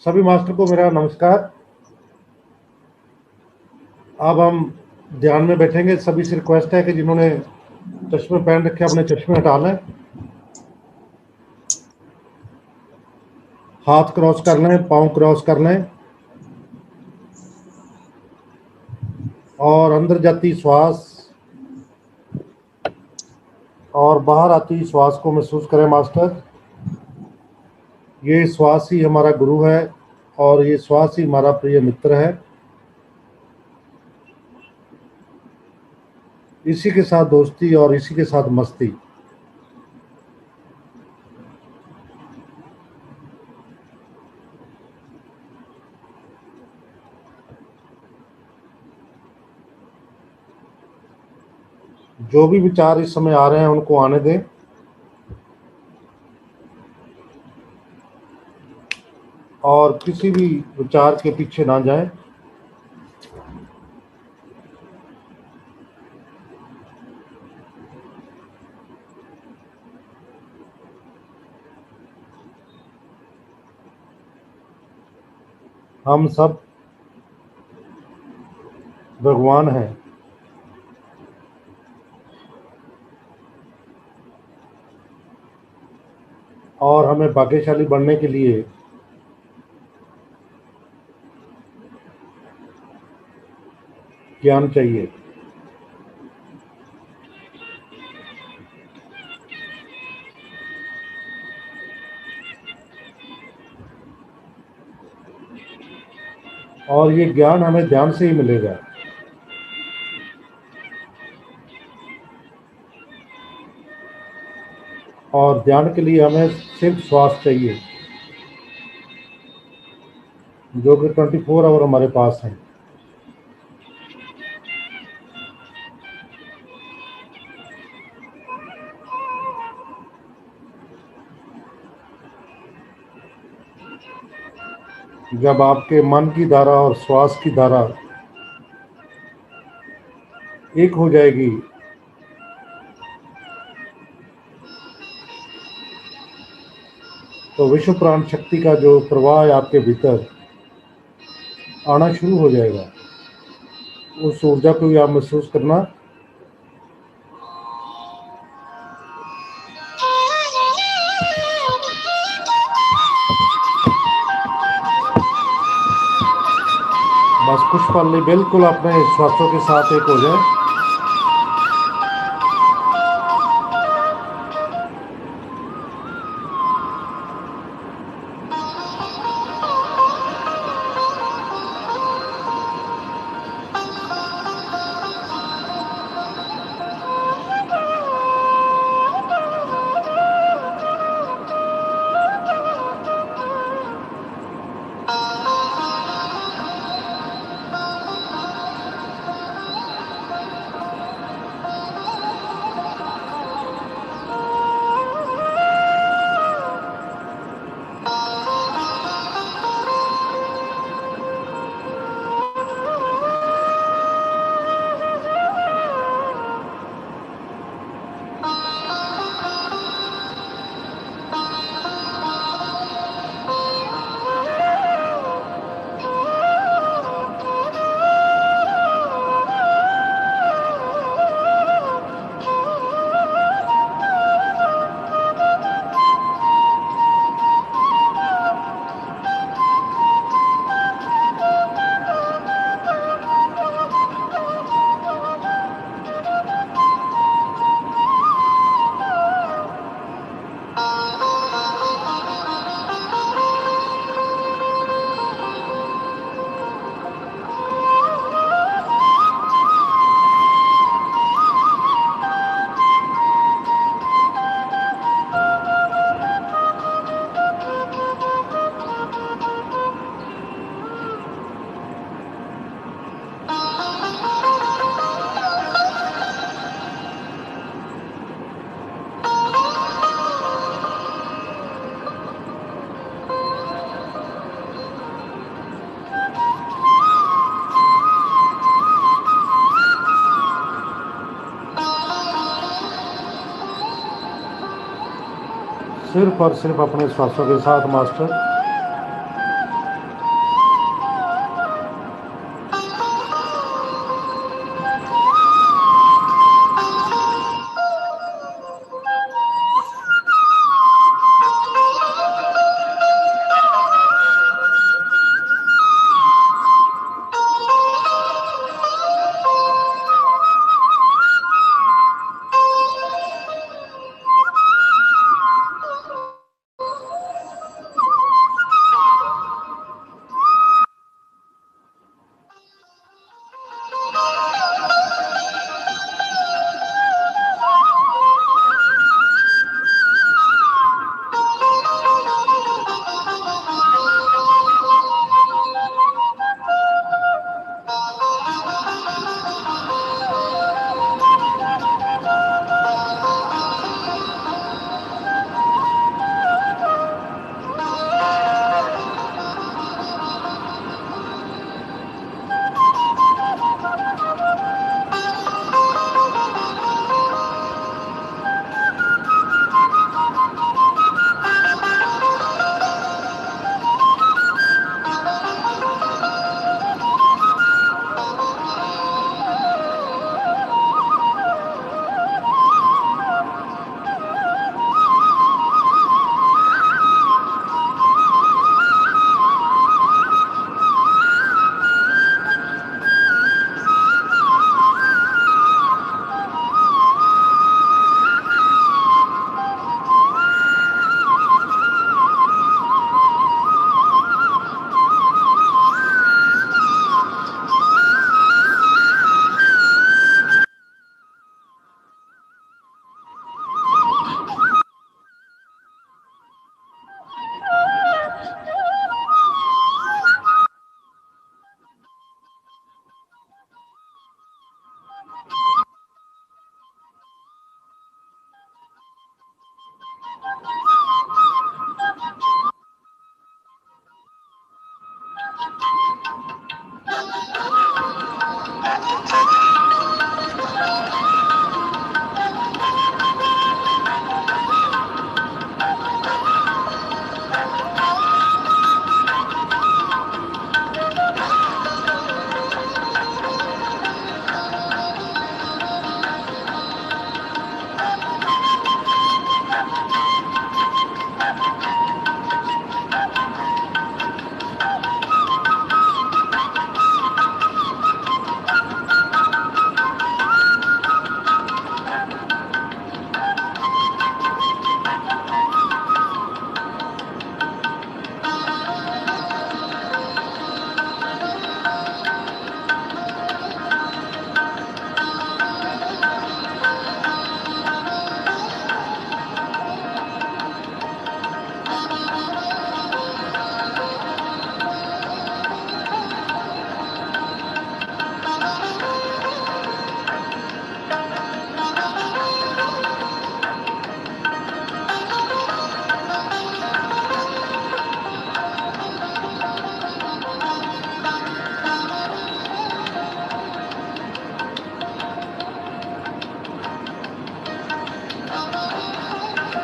सभी मास्टर को मेरा नमस्कार। अब हम ध्यान में बैठेंगे। सभी से रिक्वेस्ट है कि जिन्होंने चश्मे पहन रखे अपने चश्मे हटा लें, हाथ क्रॉस कर लें, पांव क्रॉस कर लें और अंदर जाती श्वास और बाहर आती श्वास को महसूस करें। मास्टर, ये श्वास ही हमारा गुरु है और ये श्वास ही हमारा प्रिय मित्र है। इसी के साथ दोस्ती और इसी के साथ मस्ती। जो भी विचार इस समय आ रहे हैं उनको आने दें और किसी भी विचार के पीछे ना जाएं। हम सब भगवान हैं और हमें भाग्यशाली बनने के लिए ज्ञान चाहिए। और ये ज्ञान हमें ध्यान से ही मिलेगा। और ध्यान के लिए हमें सिर्फ श्वास चाहिए, जो कि 24 आवर हमारे पास है। जब आपके मन की धारा और श्वास की धारा एक हो जाएगी तो विश्व प्राण शक्ति का जो प्रवाह है आपके भीतर आना शुरू हो जाएगा। उस ऊर्जा को भी आप महसूस करना। बस कुछ पल लिए बिल्कुल अपने श्वासों के साथ एक हो जाए। सिर्फ और सिर्फ अपने श्वासों के साथ मास्टर।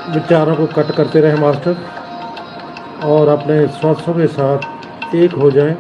विचारों को कट करते रहें मास्टर, और अपने श्वासों के साथ एक हो जाएं।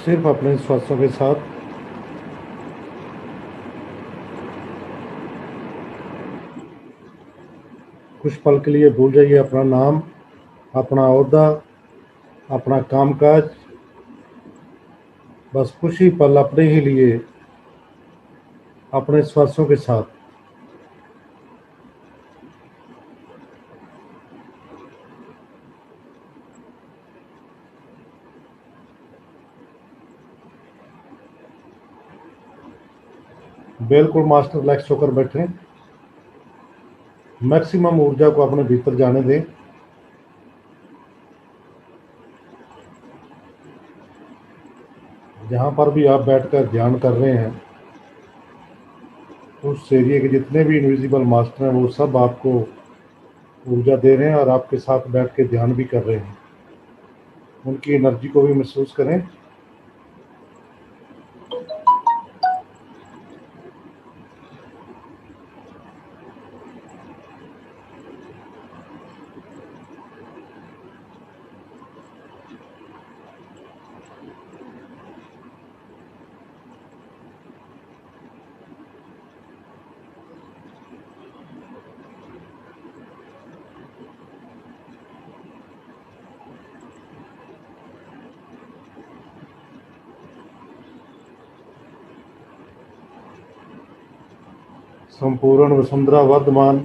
सिर्फ अपने श्वासों के साथ कुछ पल के लिए भूल जाइए अपना नाम, अपना ओहदा, अपना कामकाज। बस कुछ ही पल अपने ही लिए, अपने श्वासों के साथ। बिल्कुल मास्टर रिलैक्स होकर बैठें। मैक्सिमम ऊर्जा को अपने भीतर जाने दें। जहाँ पर भी आप बैठकर ध्यान कर रहे हैं, उस एरिया के जितने भी इनविजिबल मास्टर हैं वो सब आपको ऊर्जा दे रहे हैं और आपके साथ बैठ के ध्यान भी कर रहे हैं। उनकी एनर्जी को भी महसूस करें। संपूर्ण वसुंधरा वर्धमान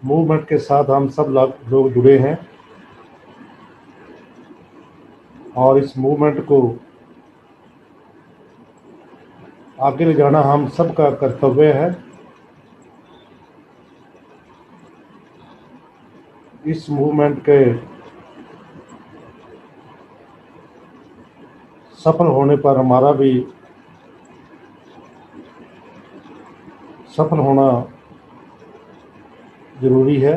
मूवमेंट के साथ हम सब लोग जुड़े हैं और इस मूवमेंट को आगे ले जाना हम सबका कर्तव्य है। इस मूवमेंट के सफल होने पर हमारा भी सफल होना जरूरी है।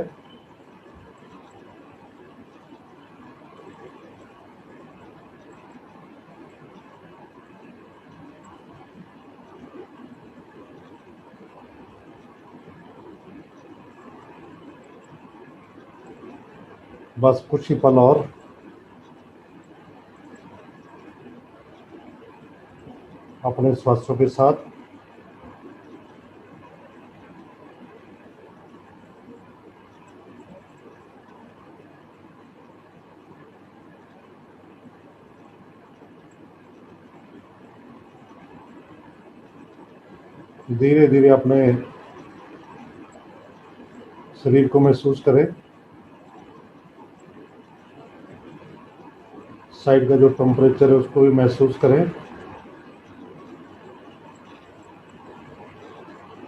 बस कुछ ही पल और अपने श्वासों के साथ। धीरे धीरे अपने शरीर को महसूस करें। साइड का जो टेम्परेचर है उसको भी महसूस करें।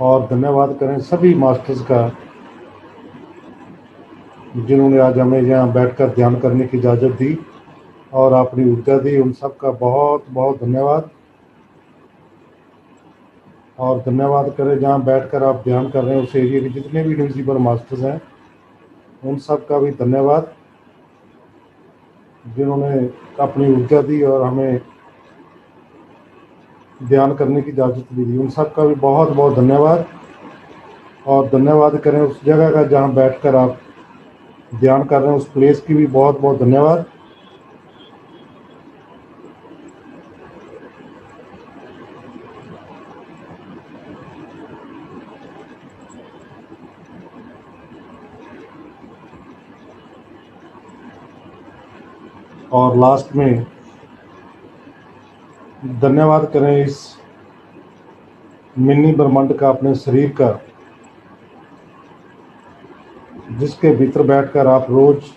और धन्यवाद करें सभी मास्टर्स का जिन्होंने आज हमें यहाँ बैठकर ध्यान करने की इजाज़त दी और अपनी ऊर्जा दी। उन सब का बहुत बहुत धन्यवाद। और धन्यवाद करें जहाँ बैठकर आप ध्यान कर रहे हैं उस एरिया के जितने भी इनविजिबल मास्टर्स हैं, उन सब का भी धन्यवाद जिन्होंने अपनी ऊर्जा दी और हमें ध्यान करने की इजाज़त भी दी। उन सब का भी बहुत बहुत धन्यवाद। और धन्यवाद करें उस जगह का जहाँ बैठकर आप ध्यान कर रहे हैं, उस प्लेस की भी बहुत बहुत धन्यवाद। और लास्ट में धन्यवाद करें इस मिनी ब्रह्मांड का, अपने शरीर का, जिसके भीतर बैठकर आप रोज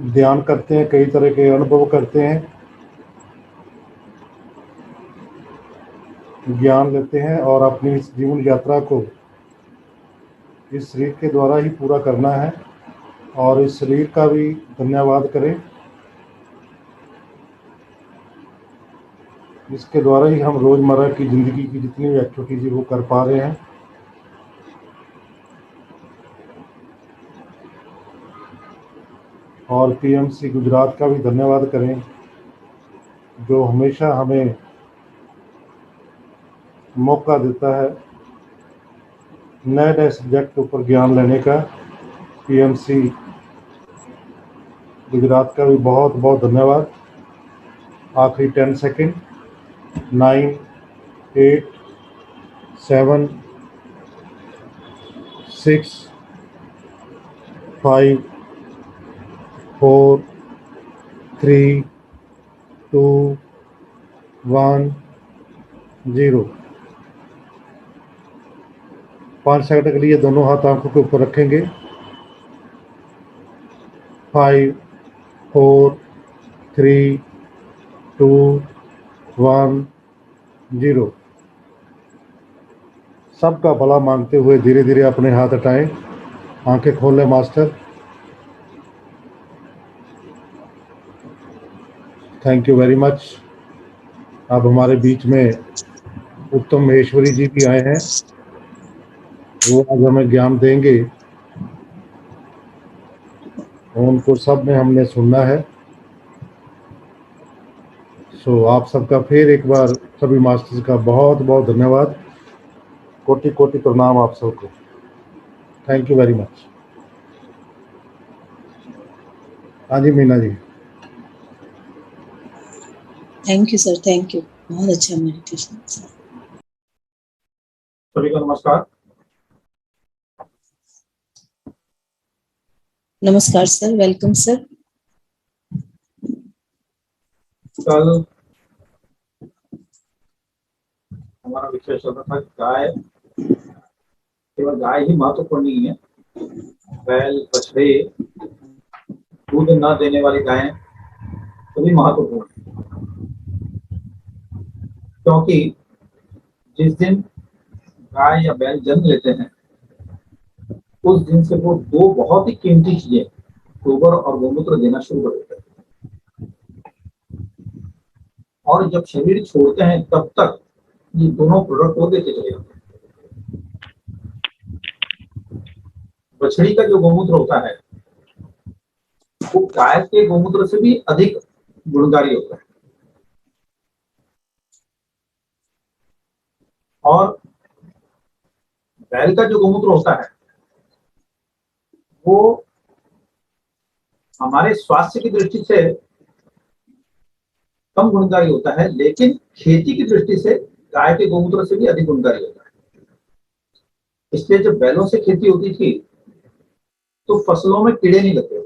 ध्यान करते हैं, कई तरह के अनुभव करते हैं, ज्ञान लेते हैं और अपनी इस जीवन यात्रा को इस शरीर के द्वारा ही पूरा करना है। और इस शरीर का भी धन्यवाद करें, इसके द्वारा ही हम रोज़मर्रा की ज़िंदगी की जितनी भी एक्टिविटीज वो कर पा रहे हैं। और पीएमसी गुजरात का भी धन्यवाद करें जो हमेशा हमें मौका देता है नए नए सब्जेक्ट के ऊपर ज्ञान लेने का। पीएमसी गुजरात का भी बहुत बहुत धन्यवाद। आखिरी 10 सेकेंड। 9, 8, 7, 6, 5, 4, 3, 2, 1, 0। 5 सेकंड के लिए दोनों हाथ आंखों के ऊपर रखेंगे। 5, 4, 3, 2, 1, 0। सबका भला मांगते हुए धीरे धीरे अपने हाथ हटाएं। आंखें खोलें master. Thank you very much. अब हमारे बीच में उत्तम महेश्वरी जी भी आए हैं, वो आज हमें ज्ञान देंगे। उनको सब में हमने सुनना है। सो आप सबका फिर एक बार सभी मास्टर्स का बहुत बहुत धन्यवाद। कोटि कोटि प्रणाम आप सबको। Thank you very much. हाँ जी Meena ji. Thank you sir, thank you. बहुत अच्छा मेडिटेशन सर। सभी को नमस्कार। नमस्कार सर, वेलकम सर। कल हमारा विषय चल रहा था गाय। केवल गाय ही महत्वपूर्ण नहीं है, बैल, बछड़े, दूध न देने वाली गायें सभी महत्वपूर्ण है। क्योंकि जिस दिन गाय या बैल जन्म लेते हैं उस दिन से वो दो बहुत ही कीमती चीजें, गोबर और गोमूत्र देना शुरू कर देते हैं। और जब शरीर छोड़ते हैं तब तक ये दोनों प्रोडक्ट वो देते चले जाते हैं। बछड़ी का जो गोमूत्र होता है वो गाय के गोमूत्र से भी अधिक गुणकारी होता है। और बैल का जो गोमूत्र होता है वो हमारे स्वास्थ्य की दृष्टि से कम गुणकारी होता है, लेकिन खेती की दृष्टि से गाय के गोमूत्र से भी अधिक गुणकारी होता है। इसलिए जब बैलों से खेती होती थी तो फसलों में कीड़े नहीं लगते।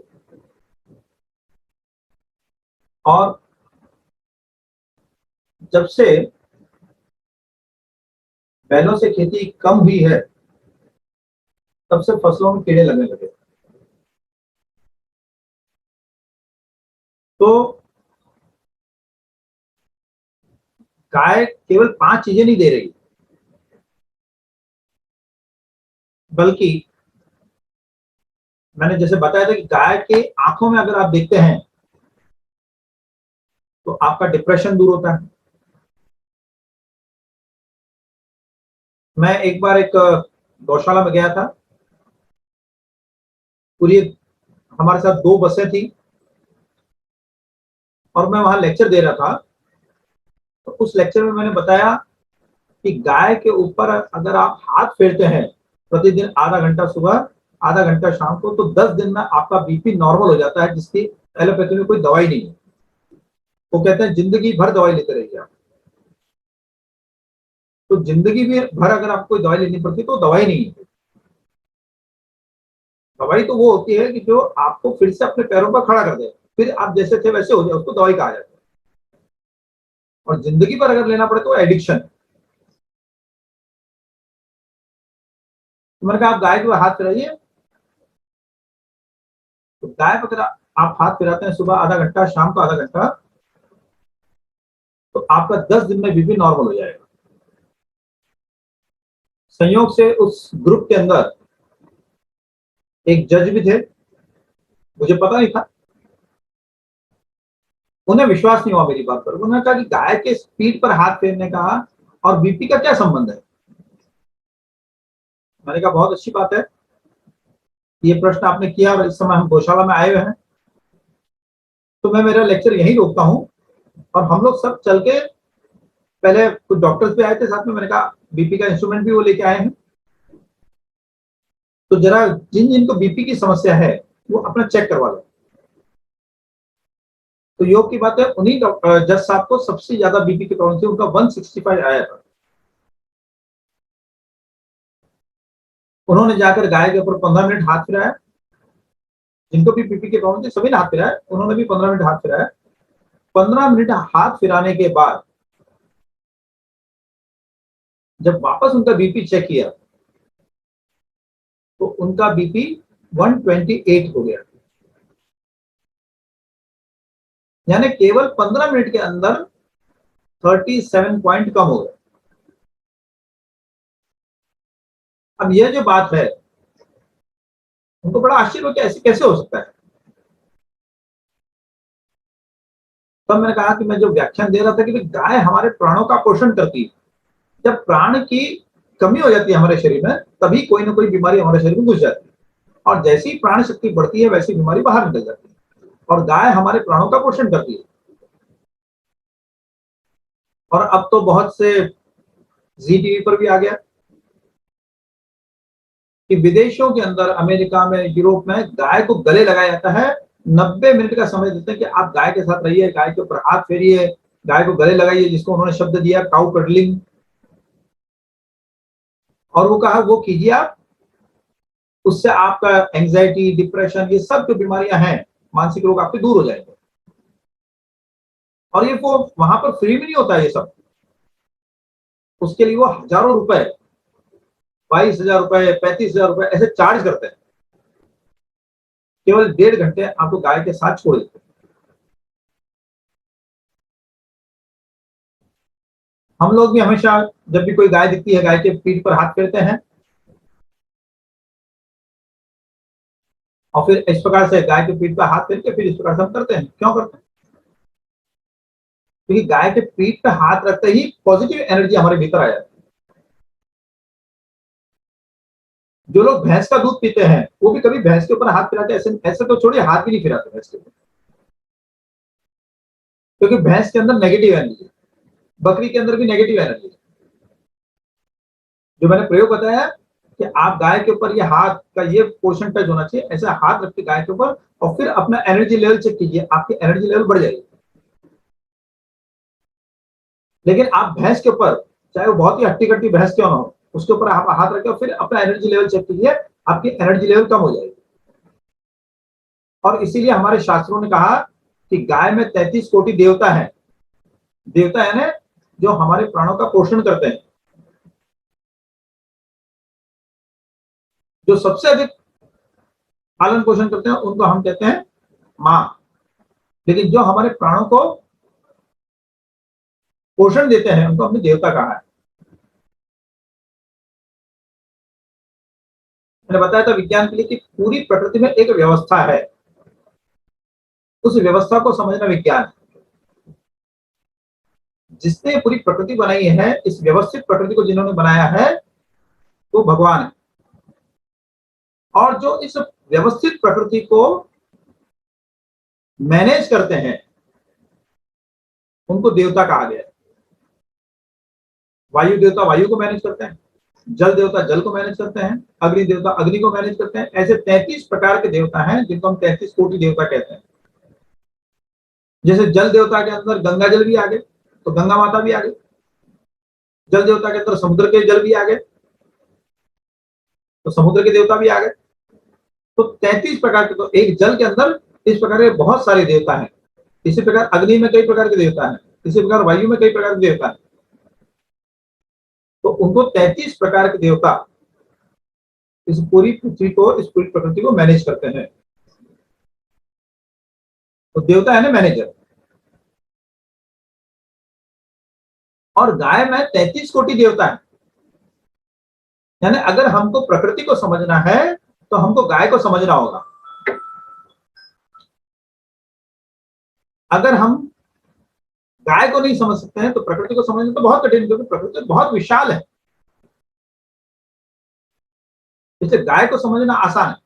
और जब से बैलों से खेती कम हुई है तब से फसलों में कीड़े लगने लगे। तो गाय केवल 5 चीजें नहीं दे रही, बल्कि मैंने जैसे बताया था कि गाय के आंखों में अगर आप देखते हैं तो आपका डिप्रेशन दूर होता है। मैं एक बार एक गौशाला में गया था। पूरी हमारे साथ 2 बसें थी और मैं वहां लेक्चर दे रहा था। तो उस लेक्चर में मैंने बताया कि गाय के ऊपर अगर आप हाथ फेरते हैं प्रतिदिन आधा घंटा सुबह, आधा घंटा शाम को, तो 10 दिन में आपका बीपी नॉर्मल हो जाता है, जिसकी एलोपैथी में कोई दवाई नहीं है। वो कहते हैं जिंदगी भर दवाई लेते रहिए आप। तो जिंदगी भर अगर आपको कोई दवाई लेनी पड़ती तो दवाई नहीं है। दवाई तो वो होती है कि जो आपको फिर से अपने पैरों पर खड़ा कर दे, फिर आप जैसे थे वैसे हो जाए, उसको दवाई कहा जाता है। और जिंदगी भर अगर लेना पड़े तो एडिक्शन। तो मैंने कहा आप गाय के हाथ फिराइए। तो गाय पर अगर आप हाथ फिराते हैं सुबह आधा घंटा, शाम को आधा घंटा, तो आपका 10 दिन में बीपी नॉर्मल हो जाएगा। संयोग से उस ग्रुप के अंदर एक जज भी थे, मुझे पता नहीं था। उन्हें विश्वास नहीं हुआ मेरी बात पर। उन्होंने कहा कि गाय के पीठ पर हाथ फेरने का और बीपी का क्या संबंध है। मैंने कहा बहुत अच्छी बात है, ये प्रश्न आपने किया और इस समय हम गौशाला में आए हुए हैं, तो मैं मेरा लेक्चर यहीं रोकता हूं। और हम लोग सब चल के, पहले कुछ डॉक्टर्स भी आए थे साथ में, मैंने कहा बीपी का इंस्ट्रूमेंट भी वो लेके आए हैं, तो जरा जिन जिनको बीपी की समस्या है वो अपना चेक करवा लो। तो योग की बात है, उन्हीं जज साहब को सबसे ज्यादा बीपी की प्रॉब्लम थी, उनका 165 आया था। उन्होंने जाकर गाय के ऊपर 15 मिनट हाथ फिराया, जिनको भी बीपी की प्रॉब्लम थी सभी ने हाथ फिराया, उन्होंने भी 15 मिनट हाथ फिराया। 15 मिनट हाथ फिराने के बाद जब वापस उनका बीपी चेक किया तो उनका बीपी 128 हो गया, यानी केवल 15 मिनट के अंदर 37 पॉइंट कम हो गया। अब यह जो बात है, उनको बड़ा आश्चर्य हो कि ऐसे कैसे हो सकता है। तब मैंने कहा कि मैं जो व्याख्यान दे रहा था कि गाय हमारे प्राणों का पोषण करती है, जब प्राण की कमी हो जाती है हमारे शरीर में, तभी कोई ना कोई बीमारी हमारे शरीर में घुस जाती है, और जैसी ही प्राण शक्ति बढ़ती है वैसी बीमारी बाहर निकल जाती है, और गाय हमारे प्राणों का पोषण करती है। और अब तो बहुत से जी टीवी पर भी आ गया कि विदेशों के अंदर, अमेरिका में, यूरोप में गाय को गले लगाया जाता है। 90 मिनट का समय देते हैं कि आप गाय के साथ रहिए, गाय के ऊपर हाथ फेरिए, गाय को गले लगाइए, जिसको उन्होंने शब्द दिया काउ कडलिंग, और वो कहा वो कीजिए आप, उससे आपका एंजाइटी, डिप्रेशन, ये सब जो बीमारियां हैं, मानसिक रोग आपके दूर हो जाएंगे। और ये वो वहां पर फ्री में नहीं होता है ये सब, उसके लिए वो हजारों रुपए, 22,000 रुपए, 35,000 रुपए ऐसे चार्ज करते हैं। केवल 1.5 घंटे आपको गाय के साथ छोड़ देते हैं। हम लोग भी हमेशा जब भी कोई गाय दिखती है, गाय के पीठ पर हाथ फेरते हैं, और फिर इस प्रकार से गाय के पीठ पर हाथ फेर के फिर इस प्रकार से हम करते हैं। क्यों करते हैं? क्योंकि गाय के पीठ पे हाथ रखते ही पॉजिटिव एनर्जी हमारे भीतर आ जाती है। जो लोग भैंस का दूध पीते हैं वो भी कभी भैंस के ऊपर हाथ फिराते, ऐसे ऐसे तो छोड़िए, हाथ भी नहीं फिराते भैंस के ऊपर, क्योंकि भैंस के अंदर नेगेटिव एनर्जी है, बकरी के अंदर भी नेगेटिव एनर्जी है। जो मैंने प्रयोग बताया कि आप गाय के ऊपर ये हाथ का ये पोर्शन टच होना चाहिए, ऐसे हाथ रख के गाय के ऊपर, और फिर अपना एनर्जी लेवल चेक कीजिए, आपकी एनर्जी लेवल बढ़ जाएगी। लेकिन आप भैंस के ऊपर, चाहे वो बहुत ही हट्टी कट्टी भैंस क्यों ना हो, उसके ऊपर आप हाथ रखें और फिर अपना एनर्जी लेवल चेक कीजिए, आपकी एनर्जी लेवल कम हो जाएगी। और इसीलिए हमारे शास्त्रों ने कहा कि गाय में 33 कोटि देवता है। देवता यानी जो हमारे प्राणों का पोषण करते हैं, जो सबसे अधिक पालन पोषण करते हैं उनको हम कहते हैं मां। लेकिन जो हमारे प्राणों को पोषण देते हैं उनको हमने देवता कहा है। मैंने बताया था विज्ञान के लिए कि पूरी प्रकृति में एक व्यवस्था है, उस व्यवस्था को समझना विज्ञान है। जिसने पूरी प्रकृति बनाई है, इस व्यवस्थित प्रकृति को जिन्होंने बनाया है वो भगवान है, और जो इस व्यवस्थित प्रकृति को मैनेज करते हैं उनको देवता कहा गया है। वायु देवता वायु को मैनेज करते हैं, जल देवता जल को मैनेज करते हैं, अग्नि देवता अग्नि को मैनेज करते हैं। ऐसे 33 प्रकार के देवता हैं जिनको हम 33 कोटि देवता कहते हैं। जैसे जल देवता के अंदर गंगा जल भी आ गए तो गंगा माता भी आ गई, जल देवता के अंदर समुद्र के जल भी आ गए तो समुद्र के देवता भी आ गए। तो 33 प्रकार के, तो एक जल के अंदर इस प्रकार के बहुत सारे देवता हैं। इसी प्रकार अग्नि में कई प्रकार के देवता हैं, इसी प्रकार वायु में कई प्रकार के देवता हैं। तो उनको 33 प्रकार के देवता इस पूरी पृथ्वी को, इस पूरी प्रकृति को मैनेज करते हैं। तो देवता है ना मैनेजर। और गाय में 33 कोटि देवता है, यानी अगर हमको प्रकृति को समझना है तो हमको गाय को समझना होगा। अगर हम गाय को नहीं समझ सकते हैं तो प्रकृति को समझना तो बहुत कठिन, क्योंकि प्रकृति बहुत विशाल है। इसलिए गाय को समझना आसान है।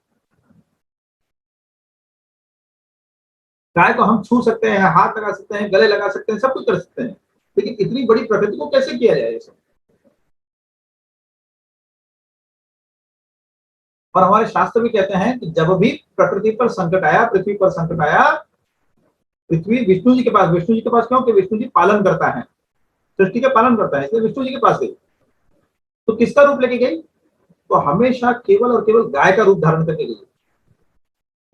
गाय को हम छू सकते हैं, हाथ लगा सकते हैं, गले लगा सकते हैं, सब कुछ कर सकते हैं, लेकिन इतनी बड़ी प्रकृति को कैसे किया जाए ये सब। और हमारे शास्त्र भी कहते हैं कि जब भी प्रकृति पर संकट आया, पृथ्वी पर संकट आया, पृथ्वी विष्णु जी के पास, विष्णु जी के पास क्यों? कि विष्णु जी पालन करता है, सृष्टि के पालन करता है, इसलिए विष्णु जी के पास गई। तो किसका रूप लेके गई? तो हमेशा केवल और केवल गाय का रूप धारण करके गई,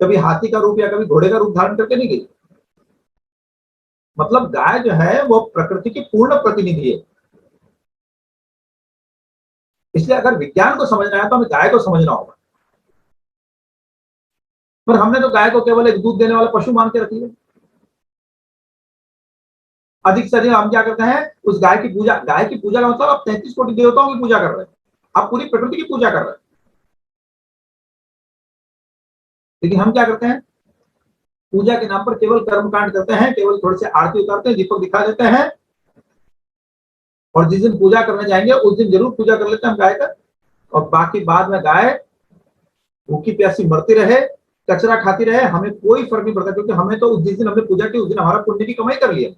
कभी हाथी का रूप या कभी घोड़े का रूप धारण करके नहीं गई। मतलब गाय जो है वो प्रकृति की पूर्ण प्रतिनिधि है। इसलिए अगर विज्ञान को समझना है तो हमें गाय को समझना होगा। पर हमने तो गाय को केवल एक दूध देने वाला पशु मान के रख लिया। अधिक से अधिक हम क्या करते हैं, उस गाय की पूजा, गाय की पूजा का मतलब आप 33 कोटि देवताओं की पूजा कर रहे हैं, आप पूरी प्रकृति की पूजा कर रहे हैं। लेकिन हम क्या करते हैं, पूजा के नाम पर केवल कर्मकांड करते हैं, केवल थोड़े से आरती उतारते हैं, दीपक दिखा देते हैं, और जिस दिन पूजा करने जाएंगे उस दिन जरूर पूजा कर लेते हैं हम गाय का, और बाकी बाद में गाय भूखी प्यासी मरती रहे, कचरा खाती रहे, हमें कोई फर्क नहीं पड़ता, क्योंकि हमें तो जिस दिन हमने पूजा की उस दिन हमारा पुण्य की कमाई कर लिया।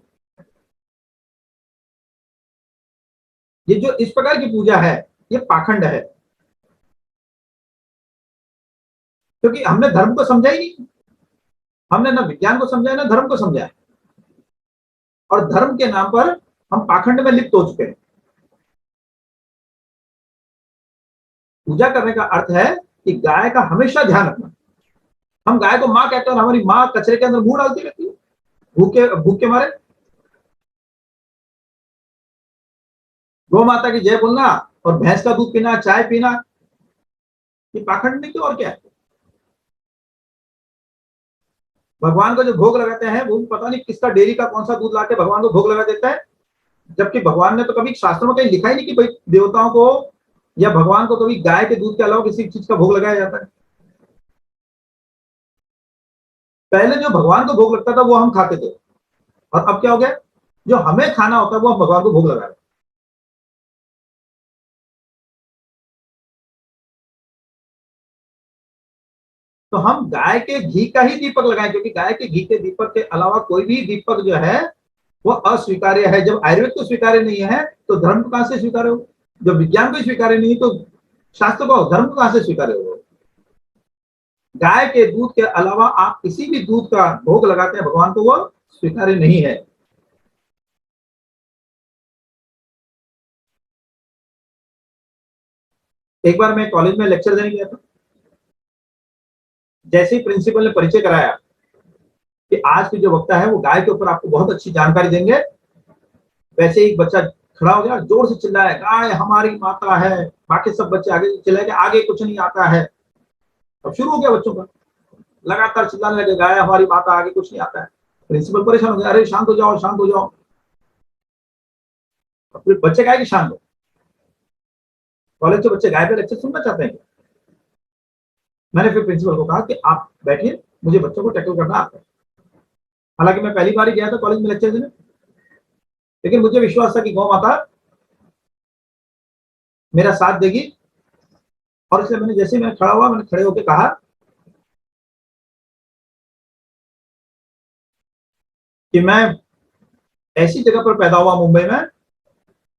ये जो इस प्रकार की पूजा है ये पाखंड है, क्योंकि हमने धर्म को समझा ही नहीं, हमने ना विज्ञान को समझा है ना धर्म को समझा है, और धर्म के नाम पर हम पाखंड में लिप्त हो चुके हैं। पूजा करने का अर्थ है कि गाय का हमेशा ध्यान रखना। हम गाय को माँ कहते हैं और हमारी माँ कचरे के अंदर मुंह डालती रहती है भूखे भूख के मारे। गौ माता की जय बोलना और भैंस का दूध पीना, चाय पीना, ये पाखंड नहीं तो और क्या है। भगवान को जो भोग लगाते हैं वो पता नहीं किसका डेयरी का कौन सा दूध लाके भगवान को भोग लगा देता है, जबकि भगवान ने तो कभी शास्त्रों में कहीं लिखा ही नहीं कि भाई देवताओं को या भगवान को कभी गाय के दूध के अलावा किसी चीज का भोग लगाया जाता है। पहले जो भगवान को भोग लगता था वो हम खाते थे, और अब क्या हो गया, जो हमें खाना होता है वो हम भगवान को भोग लगा रहे हैं। तो हम गाय के घी का ही दीपक लगाएं, क्योंकि गाय के घी के दीपक के अलावा कोई भी दीपक जो है वो अस्वीकार्य है। जब आयुर्वेद को स्वीकार्य नहीं है तो धर्म को कहां से स्वीकार्य हो? जब विज्ञान को स्वीकार्य नहीं तो शास्त्र को, धर्म को कहां से स्वीकार्य हो? गाय के दूध के अलावा आप किसी भी दूध का भोग लगाते हैं भगवान को, वो स्वीकार्य नहीं है। एक बार मैं कॉलेज में लेक्चर देने गया था, जैसे ही प्रिंसिपल ने परिचय कराया कि आज के जो वक्ता है वो गाय के ऊपर आपको बहुत अच्छी जानकारी देंगे, वैसे ही बच्चा खड़ा हो गया, जोर से चिल्लाया, गाय हमारी माता है। बाकी सब बच्चे आगे चिल्लाए कि आगे कुछ नहीं आता है। अब शुरू हो गया बच्चों का, लगातार चिल्लाने लगे, गाय हमारी माता, आगे कुछ नहीं आता है। प्रिंसिपल परेशान हो गया, अरे शांत हो जाओ, शांत हो जाओ। फिर बच्चे गाय की शांत हो, कॉलेज के बच्चे गाय पे लेक्चर सुनना चाहते हैं। मैंने फिर प्रिंसिपल को कहा कि आप बैठिए, मुझे बच्चों को टैकल करना आता है। हालांकि मैं पहली बार ही गया था कॉलेज में लेक्चर देने, लेकिन मुझे विश्वास था कि गौ माता मेरा साथ देगी, और इसलिए मैंने जैसे मैं खड़ा हुआ, मैंने खड़े होकर कहा कि मैं ऐसी जगह पर पैदा हुआ मुंबई में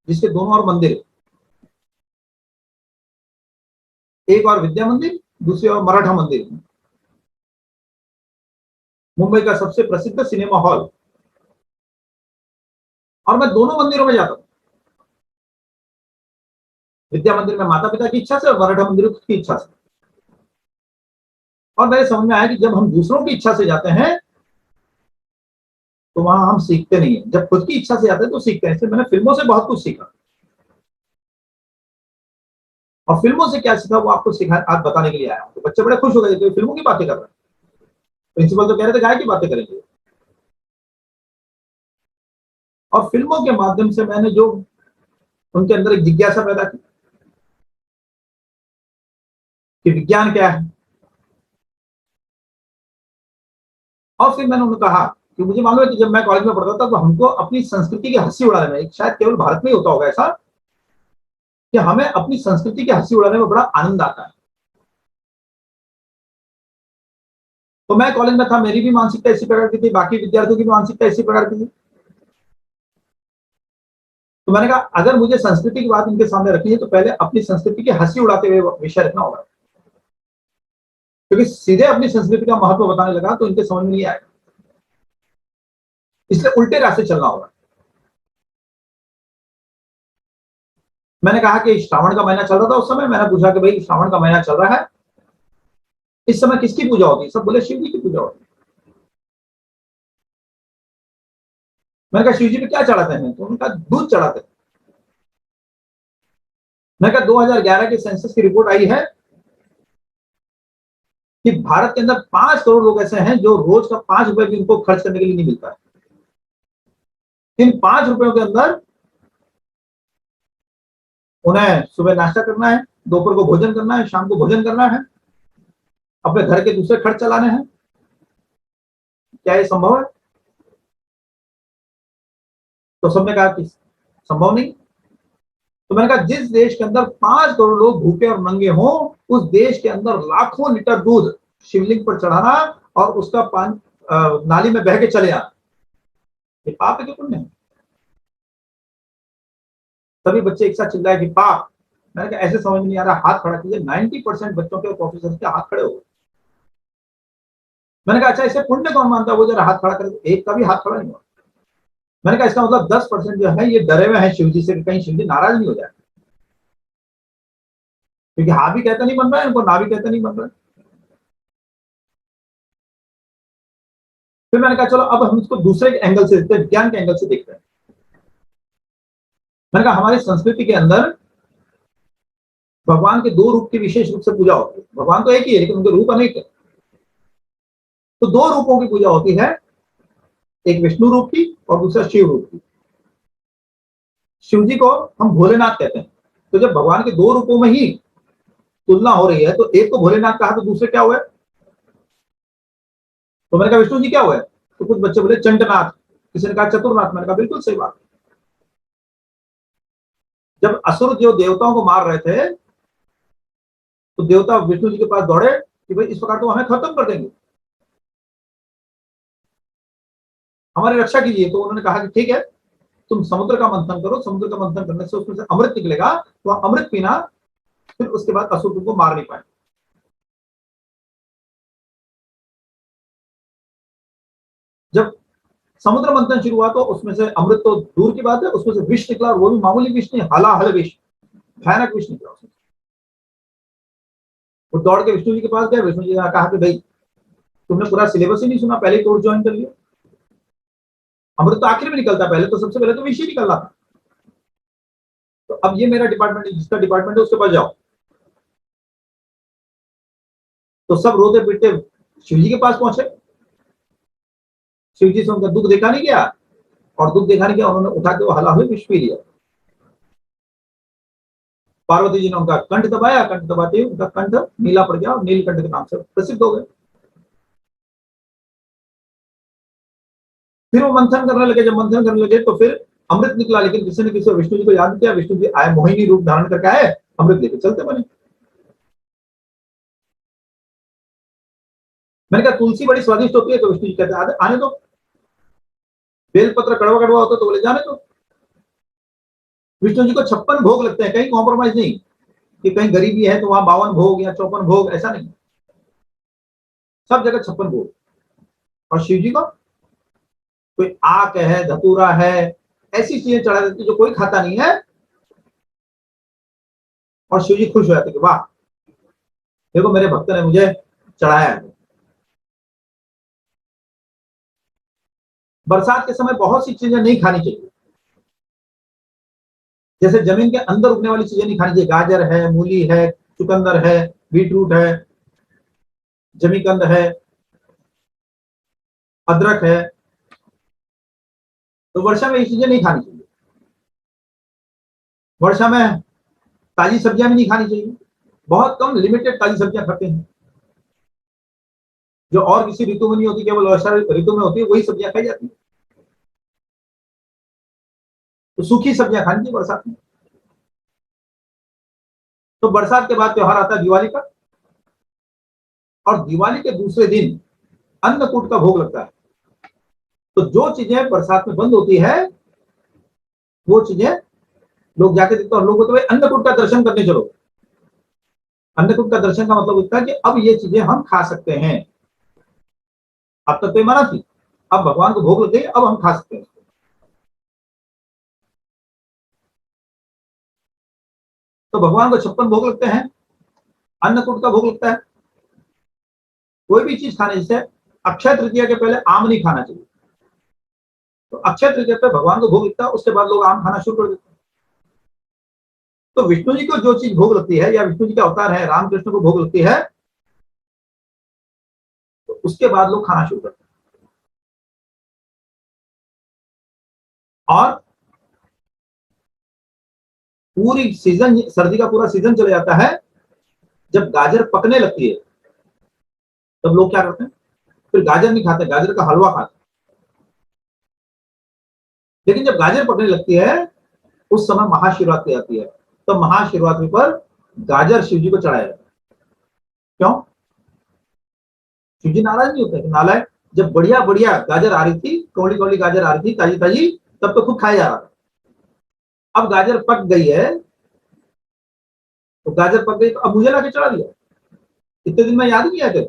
जिसके दोनों ओर मंदिर, एक और विद्या मंदिर, दूसरी ओर मराठा मंदिर, मुंबई का सबसे प्रसिद्ध सिनेमा हॉल, और मैं दोनों मंदिरों में जाता हूं। विद्या मंदिर में माता पिता की इच्छा से और मराठा मंदिर की इच्छा से। और मेरे समझ में आया कि जब हम दूसरों की इच्छा से जाते हैं तो वहां हम सीखते नहीं है, जब खुद की इच्छा से जाते हैं तो सीखते हैं। इसलिए मैंने फिल्मों से बहुत कुछ सीखा, और फिल्मों से क्या सीखा वो आपको सिखा, आज बताने के लिए आया हूं। तो बच्चे बड़े खुश हो गए, तो फिल्मों की बातें कर रहे हैं। प्रिंसिपल तो कह रहे थे गाय की बातें करेंगे, और फिल्मों के माध्यम से मैंने जो उनके अंदर एक जिज्ञासा पैदा की कि विज्ञान क्या है। और फिर मैंने उन्हें कहा कि मुझे मालूम है कि जब मैं कॉलेज में पढ़ता था तो हमको अपनी संस्कृति की हंसी उड़ाने में, शायद केवल भारत में ही होता होगा ऐसा, कि हमें अपनी संस्कृति की हंसी उड़ाने में बड़ा आनंद आता है। तो मैं कॉलेज में था, मेरी भी मानसिकता इसी प्रकार की थी, बाकी विद्यार्थियों की भी मानसिकता इसी प्रकार की थी। तो मैंने कहा अगर मुझे संस्कृति की बात इनके सामने रखनी है तो पहले अपनी संस्कृति की हंसी उड़ाते हुए विषय रखना होगा, क्योंकि सीधे अपनी संस्कृति का महत्व बताने लगा तो इनके समझ में नहीं आएगा। इसलिए उल्टे रास्ते चलना होगा। मैंने कहा कि श्रावण का महीना चल रहा था, उस समय मैंने पूछा कि भाई श्रावण का महीना चल रहा है, इस समय किसकी पूजा होती है? सब बोले शिव जी की पूजा होती है। मैंने कहा शिव जी पे क्या चढ़ाते हैं? तो उन्होंने कहा दूध चढ़ाते हैं। मैंने कहा 2011 के सेंसस की रिपोर्ट आई है कि भारत के अंदर 5 करोड़ लोग ऐसे हैं जो रोज का 5 रुपए भी उनको खर्च करने के लिए नहीं मिलता है। इन 5 रुपयों के अंदर उन्हें सुबह नाश्ता करना है, दोपहर को भोजन करना है, शाम को भोजन करना है, अपने घर के दूसरे खर्च चलाने हैं। क्या ये संभव है? तो सबने कहा कि संभव नहीं। तो मैंने कहा जिस देश के अंदर 5 करोड़ लोग भूखे और नंगे हों, उस देश के अंदर लाखों लीटर दूध शिवलिंग पर चढ़ाना और उसका पान नाली में बह के चले आना, ये पाप है कि पुण्य है? सभी बच्चे एक साथ चिल्लाए कि पाप। मैंने कहा ऐसे समझ नहीं आ रहा, हाथ खड़ा कीजिए। 90% बच्चों के और प्रोफेसर के हाथ खड़े हो गए। मैंने कहा अच्छा इसे पुण्य कौन मानता है? वो जरा हाथ खड़ा कर, एक का भी हाथ खड़ा नहीं हुआ। मैंने कहा इसका मतलब 10% जो है ये डरे हुए हैं शिव जी से कि कहीं शिव जी नाराज नहीं हो जाए, क्योंकि हाँ भी कहता नहीं बन रहा है, उनको ना भी कहता नहीं बन रहा है। फिर मैंने कहा चलो अब हम इसको दूसरे एंगल से देखते हैं, विज्ञान के एंगल से देखते हैं। मैंने कहा हमारी संस्कृति के अंदर भगवान के 2 रूप की विशेष रूप से पूजा होती है। भगवान तो एक ही है लेकिन उनके रूप अनेक है। तो 2 रूपों की पूजा होती है, एक विष्णु रूप की और दूसरा शिव रूप की। शिव जी को हम भोलेनाथ कहते हैं। तो जब भगवान के 2 रूपों में ही तुलना हो रही है तो एक को भोलेनाथ कहा तो दूसरे क्या हुए? तो मैंने कहा विष्णु जी क्या हुए? तो कुछ बच्चे बोले चंडनाथ, किसी ने कहा चतुर्नाथ। मैंने कहा बिल्कुल सही बात। जब असुर जो देवताओं को मार रहे थे तो देवता विष्णु जी के पास दौड़े कि भाई इस प्रकार तो हमें खत्म कर देंगे, हमारी रक्षा कीजिए। तो उन्होंने कहा कि ठीक है, तुम समुद्र का मंथन करो, समुद्र का मंथन करने से उसमें से अमृत निकलेगा, तो अमृत पीना, फिर उसके बाद असुर तुमको मार नहीं पाए। जब समुद्र मंथन शुरू हुआ तो उसमें से अमृत तो दूर की बात है, उसमें से विष निकला, और वो भी मामूली विष नहीं, हलाहल विष, भयानक विष निकला उसमें। वो दौड़ के विष्णु जी के पास गया। विष्णु जी ने कहा कि भाई तुमने पूरा सिलेबस ही नहीं सुना, पहले ही कोर्स ज्वाइन कर लिया। अमृत तो आखिर में निकलता, पहले तो सबसे पहले तो विष ही निकलना था। तो अब ये मेरा डिपार्टमेंट है, जिसका डिपार्टमेंट है उसके पास जाओ। तो सब रोते पीटते शिव जी के पास पहुंचे। शिव जी से उनका दुख देखा नहीं गया, और दुख देखा नहीं गया, उन्होंने उठा के वो हला हुए विष पी लिया। पार्वती जी ने उनका कंठ दबाया, कंठ दबाते ही उनका कंठ नीला पड़ गया और नीलकंठ के नाम से प्रसिद्ध हो गए। फिर वो मंथन करने लगे। जब मंथन करने लगे तो फिर अमृत निकला, लेकिन किसी ने किसी विष्णु जी को याद किया। विष्णु जी आए, मोहिनी रूप धारण करके आए, अमृत लेके चलते बने। मैंने कहा तुलसी बड़ी स्वादिष्ट होती है, तो विष्णु जी कहते आने दो। बेलपत्र कड़वा कड़वा होता तो बोले जाने दो। विष्णु जी को 56 भोग लगते हैं, कहीं कॉम्प्रोमाइज नहीं कि कहीं गरीबी है तो वहां 52 भोग या 54 भोग, ऐसा नहीं। सब जगह 56 भोग। और शिव जी को कोई आक है, धतूरा है, ऐसी चीजें चढ़ा देती जो कोई खाता नहीं है, और शिव जी खुश हो जाते कि वाह देखो मेरे भक्त ने मुझे चढ़ाया है। बरसात के समय बहुत सी चीजें नहीं खानी चाहिए। जैसे जमीन के अंदर उगने वाली चीजें नहीं खानी चाहिए। गाजर है, मूली है, चुकंदर है, बीटरूट है, जमीकंद है, अदरक है। तो वर्षा में ये चीजें नहीं खानी चाहिए। वर्षा में ताजी सब्जियां भी नहीं खानी चाहिए। बहुत कम लिमिटेड ताजी सब्जियां खाते हैं, जो और किसी ऋतु में नहीं होती, केवल वर्षा ऋतु में होती है, वही सब्जियां खाई जाती है। तो सूखी सब्जियां खानी चाहिए बरसात में। तो बरसात के बाद त्योहार आता है दिवाली का, और दिवाली के दूसरे दिन अन्नकूट का भोग लगता है। तो जो चीजें बरसात में बंद होती है वो चीजें लोग जाके देखते हैं, और लोग बोलते हैं अन्नकूट का दर्शन करने चलो। अन्नकूट का दर्शन का मतलब होता है कि अब ये चीजें हम खा सकते हैं। अब तक तो ये मना थी। अब भगवान को भोग लग गई, अब हम खा सकते हैं। तो भगवान को 56 भोग लगते हैं, अन्नकूट का भोग लगता है। कोई भी चीज खाने, जैसे अक्षय तृतीया के पहले आम नहीं खाना चाहिए, तो अक्षय तृतीया पे भगवान को भोग लगता है, उसके बाद लोग आम खाना शुरू कर देते हैं। तो विष्णु जी को जो चीज भोग लगती है, या विष्णु जी का अवतार है रामकृष्ण को भोग लगती है, तो उसके बाद लोग खाना शुरू करते हैं। और पूरी सीजन, सर्दी का पूरा सीजन चला जाता है, जब गाजर पकने लगती है तब लोग क्या करते हैं, फिर गाजर नहीं खाते, गाजर का हलवा खाते हैं। लेकिन जब गाजर पकने लगती है उस समय महाशिवरात्रि आती है, तो महाशिवरात्रि पर गाजर शिव जी को चढ़ाया जाता है। क्यों? शिव जी नाराज नहीं होते, नालायक। जब बढ़िया बढ़िया गाजर आ रही थी, कौड़ी कौड़ी गाजर आ रही थी ताजी ताजी, तब तो खूब खाया जा रहा था। अब गाजर पक गई है, तो गाजर पक गई तो अब मुझे लाके चढ़ा दिया, इतने दिन में याद नहीं आया।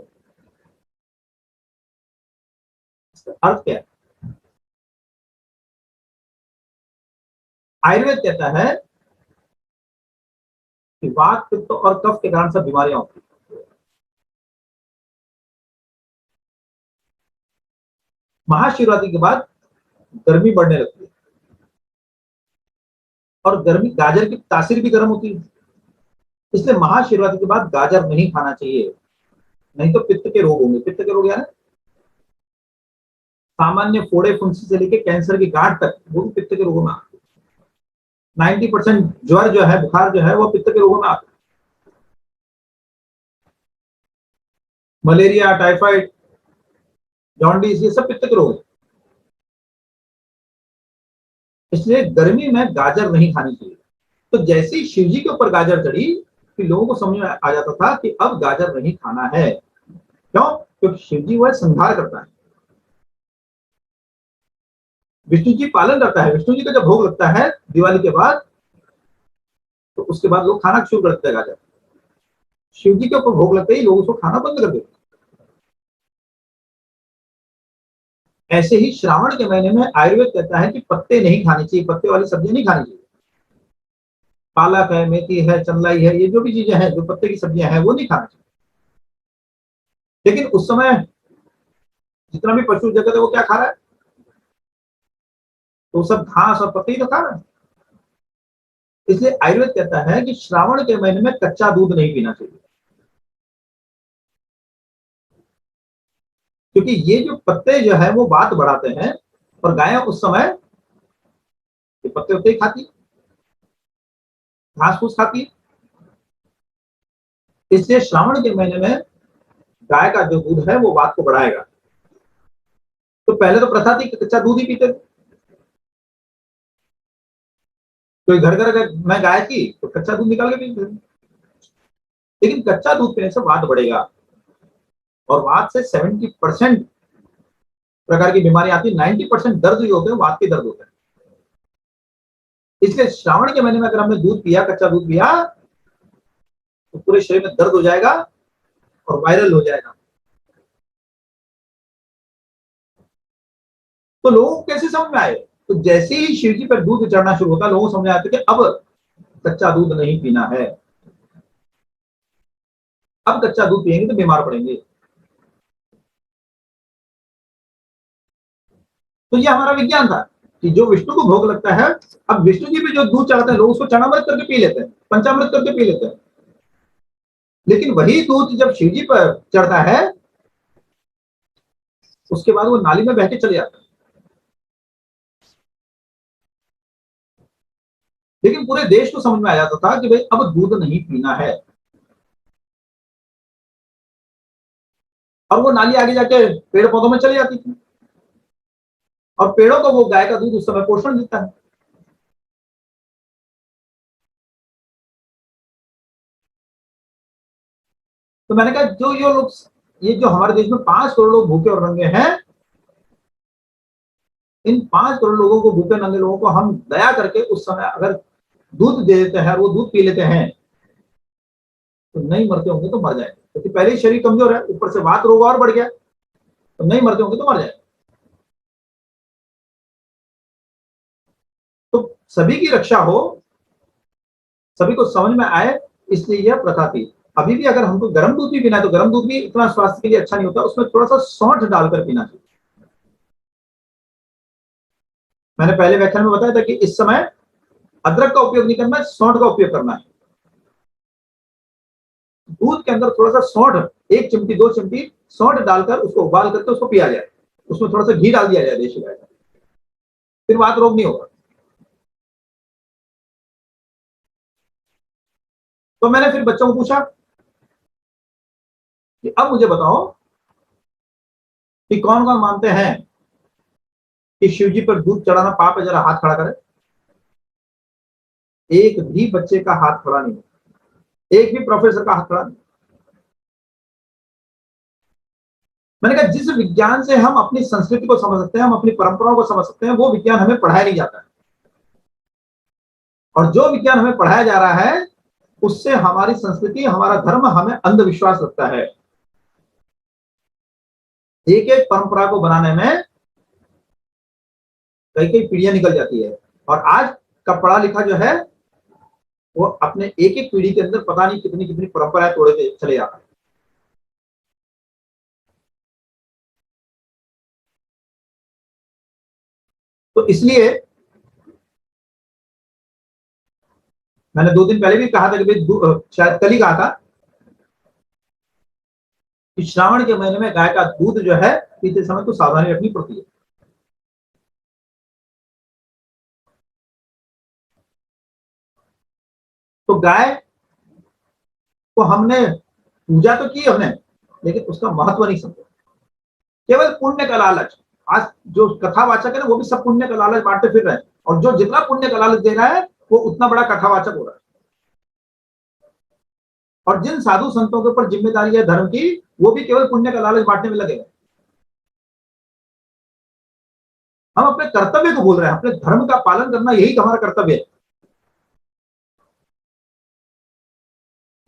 अर्थ क्या है? आयुर्वेद कहता है कि वात, पित्त और कफ के कारण सब बीमारियां होती है। महाशिवरात्रि के बाद गर्मी बढ़ने लगती है, और गर्मी, गाजर की तासीर भी गर्म होती है, इसलिए महाशिवरात्रि के बाद गाजर नहीं खाना चाहिए, नहीं तो पित्त के रोग होंगे। पित्त के रोग यानी सामान्य फोड़े फुंसी से लेके कैंसर की गांठ तक, वो भी पित्त के रोगों में आते हैं। 90% ज्वर जो है, बुखार जो है, वो पित्त के रोगों में आते हैं। मलेरिया, टाइफाइड, जॉन्डिस, ये सब पित्त के रोग हैं। इसलिए गर्मी में गाजर नहीं खानी चाहिए। तो जैसे ही शिव जी के ऊपर गाजर चढ़ी, फिर लोगों को समझ में आ जाता था कि अब गाजर नहीं खाना है। क्यों? क्योंकि शिव जी वह संहार करता है, विष्णु जी पालन करता है। विष्णु जी का जब भोग लगता है दिवाली के बाद, तो उसके बाद लोग खाना शुरू कर देते हैं गाजर। शिव जी के ऊपर भोग लगते ही लोग उसको खाना बंद कर देते। ऐसे ही श्रावण के महीने में आयुर्वेद कहता है कि पत्ते नहीं खाने चाहिए, पत्ते वाली सब्जियां नहीं खानी चाहिए। पालक है, मेथी है, चंदलाई है, ये जो भी चीजें हैं, जो पत्ते की सब्जियां हैं, वो नहीं खाना चाहिए। लेकिन उस समय जितना भी पशु जगत है वो क्या खा रहा है? तो सब घास और पत्ते ही तो खा रहा है। इसलिए आयुर्वेद कहता है कि श्रावण के महीने में कच्चा दूध नहीं पीना चाहिए, क्योंकि ये जो पत्ते जो है वो वात बढ़ाते हैं, और गायें उस समय ये पत्ते उत्ते ही खाती, घास फूस खाती। इसलिए श्रावण के महीने में गाय का जो दूध है वो वात को बढ़ाएगा। तो पहले तो प्रथा थी कि कच्चा दूध ही पीते थे। कोई घर घर में गाय थी तो कच्चा दूध निकाल के पीते थे। लेकिन कच्चा दूध पीने से वात बढ़ेगा, और वात से 70% प्रकार की बीमारी आती है। 90% दर्द जो होते हैं वात के दर्द होते हैं। इसलिए श्रावण के महीने में अगर हमने दूध पिया, कच्चा दूध पिया, तो पूरे शरीर में दर्द हो जाएगा और वायरल हो जाएगा। तो लोगों को कैसे समझ में आए? तो जैसे ही शिव जी पर दूध चढ़ना शुरू होता है, लोगों को समझ में आता है कि अब कच्चा दूध नहीं पीना है, अब कच्चा दूध पिएंगे तो बीमार पड़ेंगे। तो ये हमारा विज्ञान था कि जो विष्णु को भोग लगता है, अब विष्णु जी भी जो दूध चढ़ाते हैं, लोग उसको चरणामृत करके पी लेते हैं, पंचामृत करके पी लेते हैं। लेकिन वही दूध जब शिव जी पर चढ़ता है, उसके बाद वो नाली में बह के चले जाता है। लेकिन पूरे देश को समझ में आ जाता था कि भाई अब दूध नहीं पीना है, और वो नाली आगे जाके पेड़ पौधों में चली जाती थी, और पेड़ों को वो गाय का दूध उस समय पोषण देता है। तो मैंने कहा जो ये लोग, ये जो हमारे देश में 5 करोड़ लोग भूखे और नंगे हैं, इन 5 करोड़ लोगों को, भूखे नंगे लोगों को हम दया करके उस समय अगर दूध दे देते हैं और वो दूध पी लेते हैं, तो नहीं मरते होंगे तो मर जाएंगे, क्योंकि पहले ही शरीर कमजोर है, ऊपर से वात रोग और बढ़ गया, तो नहीं मरते होंगे तो मर जाएंगे। सभी की रक्षा हो, सभी को समझ में आए, इसलिए यह प्रथा थी। अभी भी अगर हमको गर्म दूध भी पीना है तो गर्म दूध भी इतना स्वास्थ्य के लिए अच्छा नहीं होता, उसमें थोड़ा सा सौंठ डालकर पीना चाहिए। मैंने पहले व्याख्यान में बताया था कि इस समय अदरक का उपयोग नहीं करना है, सौंठ का उपयोग करना है। दूध के अंदर थोड़ा सा सौंठ, 1 चिमटी 2 चिमटी सौंठ डालकर उसको उबाल करके उसको पिया जाए, उसमें थोड़ा सा घी डाल दिया जाए देशी गाय का, फिर वात रोग नहीं होगा। तो मैंने फिर बच्चों को पूछा कि अब मुझे बताओ कि कौन कौन मानते हैं कि शिव जी पर दूध चढ़ाना पाप है, जरा हाथ खड़ा करें। एक भी बच्चे का हाथ खड़ा नहीं, एक भी प्रोफेसर का हाथ खड़ा नहीं। मैंने कहा जिस विज्ञान से हम अपनी संस्कृति को समझ सकते हैं, हम अपनी परंपराओं को समझ सकते हैं, वो विज्ञान हमें पढ़ाया नहीं जाता है। और जो विज्ञान हमें पढ़ाया जा रहा है उससे हमारी संस्कृति, हमारा धर्म हमें अंधविश्वास लगता है। एक एक परंपरा को बनाने में कई कई पीढ़ियां निकल जाती है, और आज का पढ़ा लिखा जो है वो अपने एक एक पीढ़ी के अंदर पता नहीं कितनी कितनी परंपराएं तोड़े चले जाता है। तो इसलिए मैंने 2 दिन पहले भी कहा था कि भाई, शायद कल ही कहा था कि श्रावण के महीने में गाय का दूध जो है पीते समय तो सावधानी रखनी पड़ती है। तो गाय को हमने पूजा तो की हमने, लेकिन उसका महत्व नहीं समझा, केवल पुण्य का लालच। आज जो कथावाचक है ना, वो भी सब पुण्य का लालच बांटते फिर रहे हैं, और जो जितना पुण्य का लालच दे रहा है वो उतना बड़ा कथावाचक हो रहा है। और जिन साधु संतों के ऊपर जिम्मेदारी है धर्म की, वो भी केवल पुण्य का लालच बांटने में लगे हैं। हम अपने कर्तव्य को भूल रहे हैं, अपने धर्म का पालन करना यही हमारा कर्तव्य है।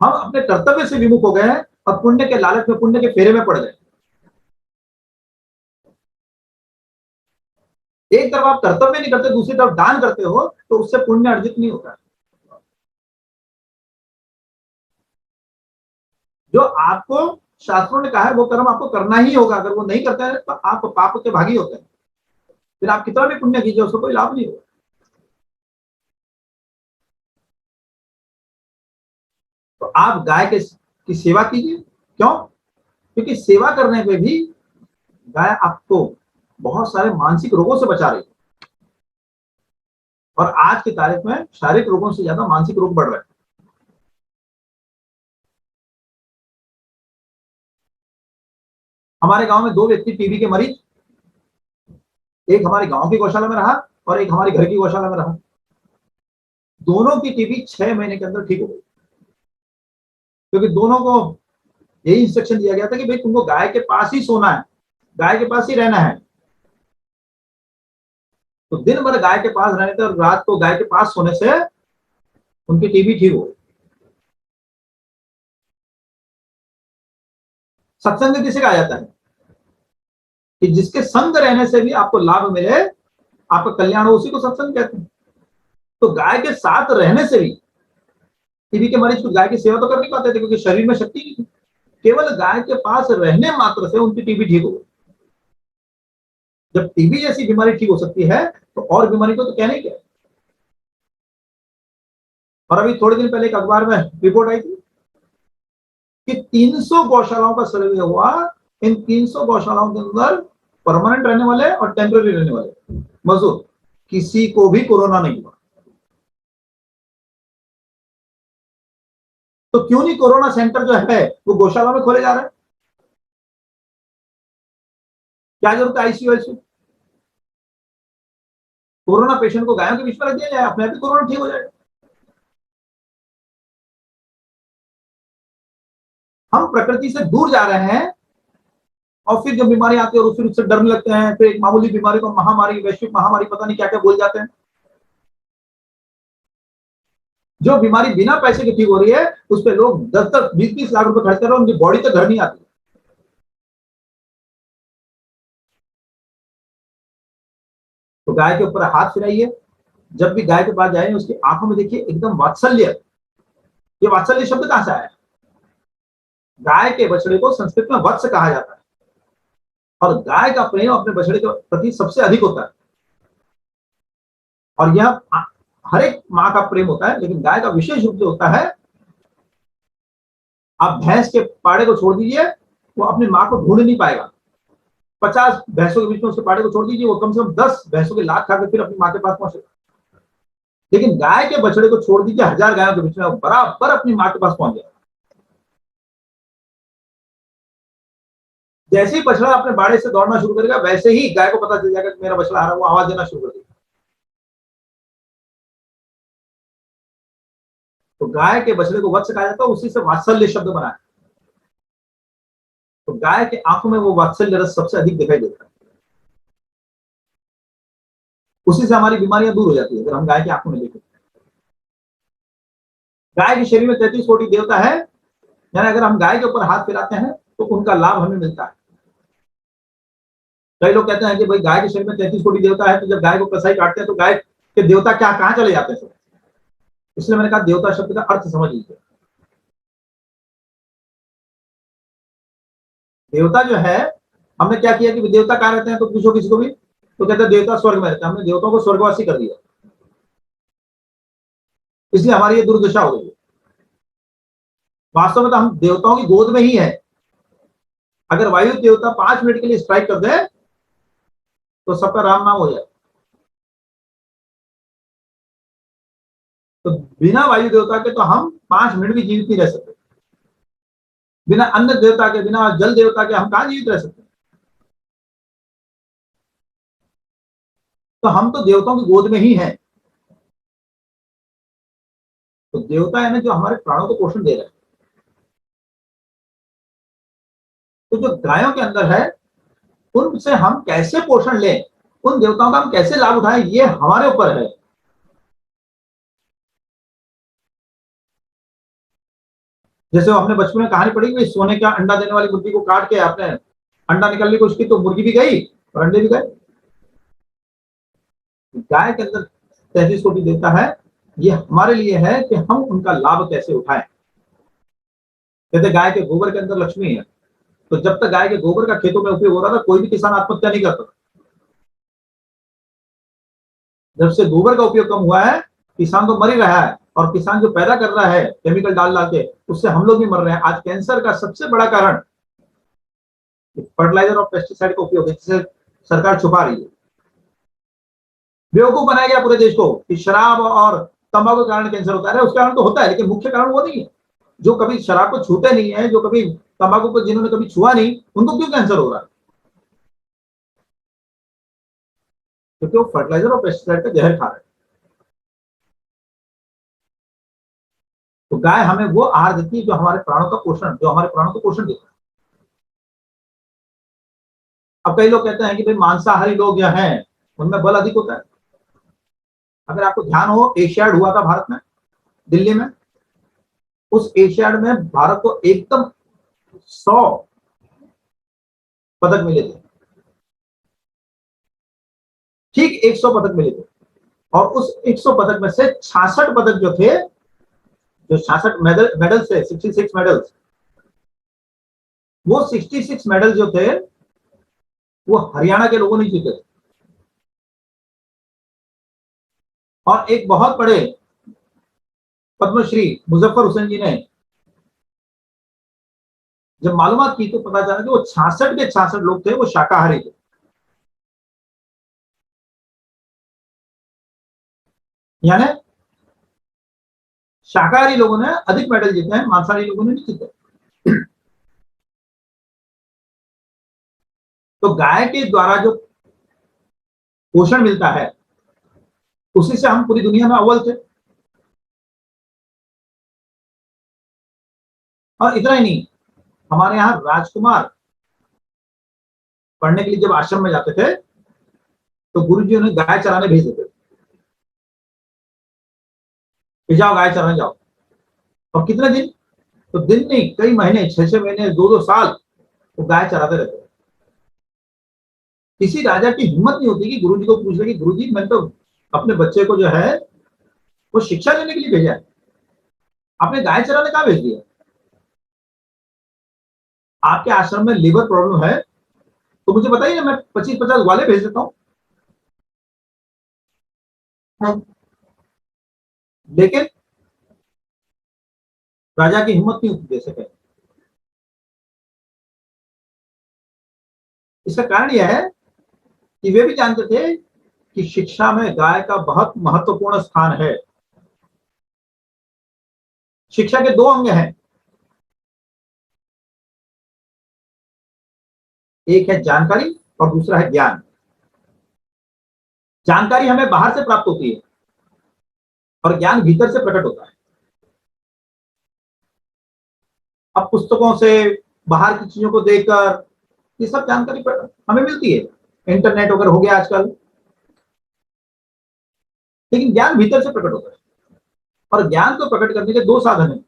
हम अपने कर्तव्य से विमुख हो गए हैं और पुण्य के लालच में, पुण्य के फेरे में पड़ गए। एक तरफ आप कर्तव्य नहीं करते, दूसरी तरफ दान करते हो, तो उससे पुण्य अर्जित नहीं होता। जो आपको शास्त्रों ने कहा है वो कर्म आपको करना ही होगा, अगर वो नहीं करते हैं तो आप पाप के भागी होते हैं, फिर आप कितना भी पुण्य कीजिए उसको कोई लाभ नहीं होगा। तो आप गाय की सेवा कीजिए। क्यों? क्योंकि सेवा करने पे भी गाय आपको बहुत सारे मानसिक रोगों से बचा रही है, और आज की तारीख में शारीरिक रोगों से ज्यादा मानसिक रोग बढ़ रहे हैं। हमारे गांव में 2 व्यक्ति टीबी के मरीज, एक हमारे गांव की गौशाला में रहा और एक हमारे घर की गौशाला में रहा। दोनों की टीबी 6 महीने के अंदर ठीक हो गई, क्योंकि दोनों को यही इंस्ट्रक्शन दिया गया था कि भाई तुमको गाय के पास ही सोना है, गाय के पास ही रहना है। तो दिन भर गाय के पास रहने से और रात को गाय के पास सोने से उनकी टीबी ठीक हो गई। सत्संग किसे कहा जाता है? कि जिसके संग रहने से भी आपको लाभ मिले, आपका कल्याण हो, उसी को सत्संग कहते हैं। तो गाय के साथ रहने से भी टीबी के मरीज को गाय की सेवा तो कर नहीं पाते थे, क्योंकि शरीर में शक्ति नहीं थी। केवल गाय के पास रहने मात्र से उनकी टीबी ठीक हो गई। जब टीबी जैसी बीमारी ठीक हो सकती है तो और बीमारी को तो कहने क्या। और अभी थोड़े दिन पहले एक अखबार में रिपोर्ट आई थी कि 300 गौशालाओं का सर्वे हुआ। इन 300 गौशालाओं के अंदर परमानेंट रहने वाले और टेम्पररी रहने वाले मजदूर, किसी को भी कोरोना नहीं हुआ। तो क्यों नहीं कोरोना सेंटर जो है वो गौशाला में खोले जा रहे हैं? क्या जरूरत है आईसीयू? कोरोना पेशेंट को गायों के बीच में रख दिया जाए, अपने आप ही कोरोना ठीक हो जाएगा। हम प्रकृति से दूर जा रहे हैं, और फिर जब बीमारी आती है और फिर उससे डरने लगते हैं, फिर एक मामूली बीमारी को महामारी, वैश्विक महामारी, पता नहीं क्या क्या बोल जाते हैं। जो बीमारी बिना पैसे की ठीक हो रही है उस पर लोग 10-10, 20-20 लाख रुपए खर्च कर रहे हैं, उनकी बॉडी तक घर नहीं आती। तो गाय के ऊपर हाथ फिराइए, जब भी गाय के पास जाए उसकी आंखों में देखिए एकदम वात्सल्य। ये वात्सल्य शब्द कहां से आया? गाय के बछड़े को संस्कृत में वत्स कहा जाता है, और गाय का प्रेम अपने बछड़े के प्रति सबसे अधिक होता है। और यह हर एक माँ का प्रेम होता है, लेकिन गाय का विशेष रूप से होता है। आप भैंस के पाड़े को छोड़ दीजिए, वो अपनी माँ को ढूंढ नहीं पाएगा। 50 भैंसों के बीच में उसके पाड़े को छोड़ दीजिए, वो कम से कम 10 भैंसों की लात खाकर फिर अपनी माँ के पास पहुंचेगा। लेकिन गाय के बछड़े को छोड़ दीजिए 1000 गायों के बीच में, वो बराबर अपनी माँ के पास पहुंच जाएगा। जैसे ही बछड़ा अपने बाड़े से दौड़ना शुरू करेगा, वैसे ही गाय को पता चल जाएगा कि मेरा बछड़ा आ रहा है, वो आवाज देना शुरू कर देगा। तो गाय के बछड़े को वत्स कहा जाता है, उसी से वात्सल्य शब्द बना है। तो गाय के आंखों में वो वात्सल्य रस सबसे अधिक दिखाई देता है। उसी से हमारी बीमारियां दूर हो जाती है अगर हम गाय की आंखों में देखें। गाय के शरीर में 33 कोटि देवता है, यानी अगर हम गाय के ऊपर हाथ फिराते हैं तो उनका लाभ हमें मिलता है। कई लोग कहते हैं कि भाई गाय के शरीर में 33 कोटि देवता है, तो जब गाय को कसाई काटते हैं तो गाय के देवता क्या कहां चले जाते हैं? इसलिए मैंने कहा देवता शब्द का अर्थ समझ लीजिए। देवता जो है, हमने क्या किया कि देवता कहां रहते हैं, तो पूछो किसी को भी तो कहते हैं देवता स्वर्ग में रहते हैं। हमने देवताओं को स्वर्गवासी कर दिया, इसलिए हमारी ये दुर्दशा हो गई। वास्तव में तो हम देवताओं की गोद में ही है। अगर वायु देवता 5 मिनट के लिए स्ट्राइक कर दे तो सबका राम नाम हो जाए। तो बिना वायु देवता के तो हम 5 मिनट भी जीवित नहीं रह सकते। बिना अन्न देवता के, बिना जल देवता के हम कहां जीवित रह सकते? तो हम तो देवताओं की गोद में ही हैं। तो देवता है ना जो हमारे प्राणों को पोषण दे रहे हैं। तो जो गायों के अंदर है, उनसे हम कैसे पोषण लें, उन देवताओं का हम कैसे लाभ उठाएं, ये हमारे ऊपर है। जैसे हमने बचपन में कहानी पढ़ी कि सोने का अंडा देने वाली मुर्गी को काट के आपने अंडा निकालने की कोशिश की, तो मुर्गी भी गई और अंडे भी गए। गाय के अंदर 33 कोटि देवता है, ये हमारे लिए है कि हम उनका लाभ कैसे उठाएं। कहते गाय के गोबर के अंदर लक्ष्मी है, तो जब तक गाय के गोबर का खेतों में उपयोग हो रहा था, कोई भी किसान आत्महत्या नहीं करता। जब से गोबर का उपयोग कम हुआ है, किसान तो मर ही रहा है, और किसान जो पैदा कर रहा है केमिकल डाल डाल के, उससे हम लोग भी मर रहे हैं। आज कैंसर का सबसे बड़ा कारण फर्टिलाइजर और पेस्टिसाइड का उपयोग है, जिसे सरकार छुपा रही है। बेवकूफ बनाया गया पूरे देश को कि शराब और तंबाकू के कारण कैंसर होता है। उसका कारण तो होता है, लेकिन मुख्य कारण वो नहीं है। जो कभी शराब को छूते नहीं है, जो कभी तंबाकू को जिन्होंने कभी छुआ नहीं, उनको क्यों कैंसर हो रहा है? क्योंकि वो फर्टिलाइजर और पेस्टिसाइड का जहर खा रहे हैं। तो गाय हमें वो आहार देती है जो हमारे प्राणों का पोषण, जो हमारे प्राणों को पोषण देता है। अब कई लोग कहते हैं कि भाई मांसाहारी लोग जो हैं उनमें बल अधिक होता है। अगर आपको ध्यान हो, एशियाड हुआ था भारत में, दिल्ली में। उस एशियाड में भारत को एकदम 100 पदक मिले थे, ठीक 100 पदक मिले थे। और उस 100 पदक में से 66 पदक जो थे, जो 66 मेडल्स थे, 66 मेडल्स, वो 66 मेडल जो थे वो हरियाणा के लोगों ने जीते थे। और एक बहुत बड़े पद्मश्री मुजफ्फर हुसैन जी ने जब मालूमात की तो पता चला कि वो 66 के 66 लोग थे, वो शाकाहारी थे। यानी शाकाहारी लोगों ने अधिक मेडल जीते हैं, मांसाहारी लोगों ने नहीं जीते। तो गाय के द्वारा जो पोषण मिलता है, उसी से हम पूरी दुनिया में अव्वल थे। और इतना ही नहीं, हमारे यहाँ राजकुमार पढ़ने के लिए जब आश्रम में जाते थे तो गुरु जी उन्हें गाय चराने भेज देते थे, जाओ गाय चराने जाओ। और कितने दिन? तो दिन नहीं, कई महीने, 6-6 महीने, 2-2 साल वो गाय चराते रहते थे। किसी राजा की हिम्मत नहीं होती कि गुरुजी को पूछ ले कि गुरुजी मैंने तो अपने बच्चे को जो है वो शिक्षा लेने के लिए भेजा है, आपने गाय चराने कहाँ भेज दिया? आपके आश्रम में लीवर प्रॉब्लम है तो मुझे बताइए, मैं 25-50 ग्वाले भेज देता हूं। लेकिन राजा की हिम्मत नहीं दे सके। इसका कारण यह है कि वे भी जानते थे कि शिक्षा में गाय का बहुत महत्वपूर्ण स्थान है। शिक्षा के दो अंग हैं, एक है जानकारी और दूसरा है ज्ञान। जानकारी हमें बाहर से प्राप्त होती है और ज्ञान भीतर से प्रकट होता है। अब पुस्तकों से, बाहर की चीजों को देखकर ये सब जानकारी हमें मिलती है, इंटरनेट वगैरह हो गया आजकल, लेकिन ज्ञान भीतर से प्रकट होता है। और ज्ञान को प्रकट करने के दो साधन हैं,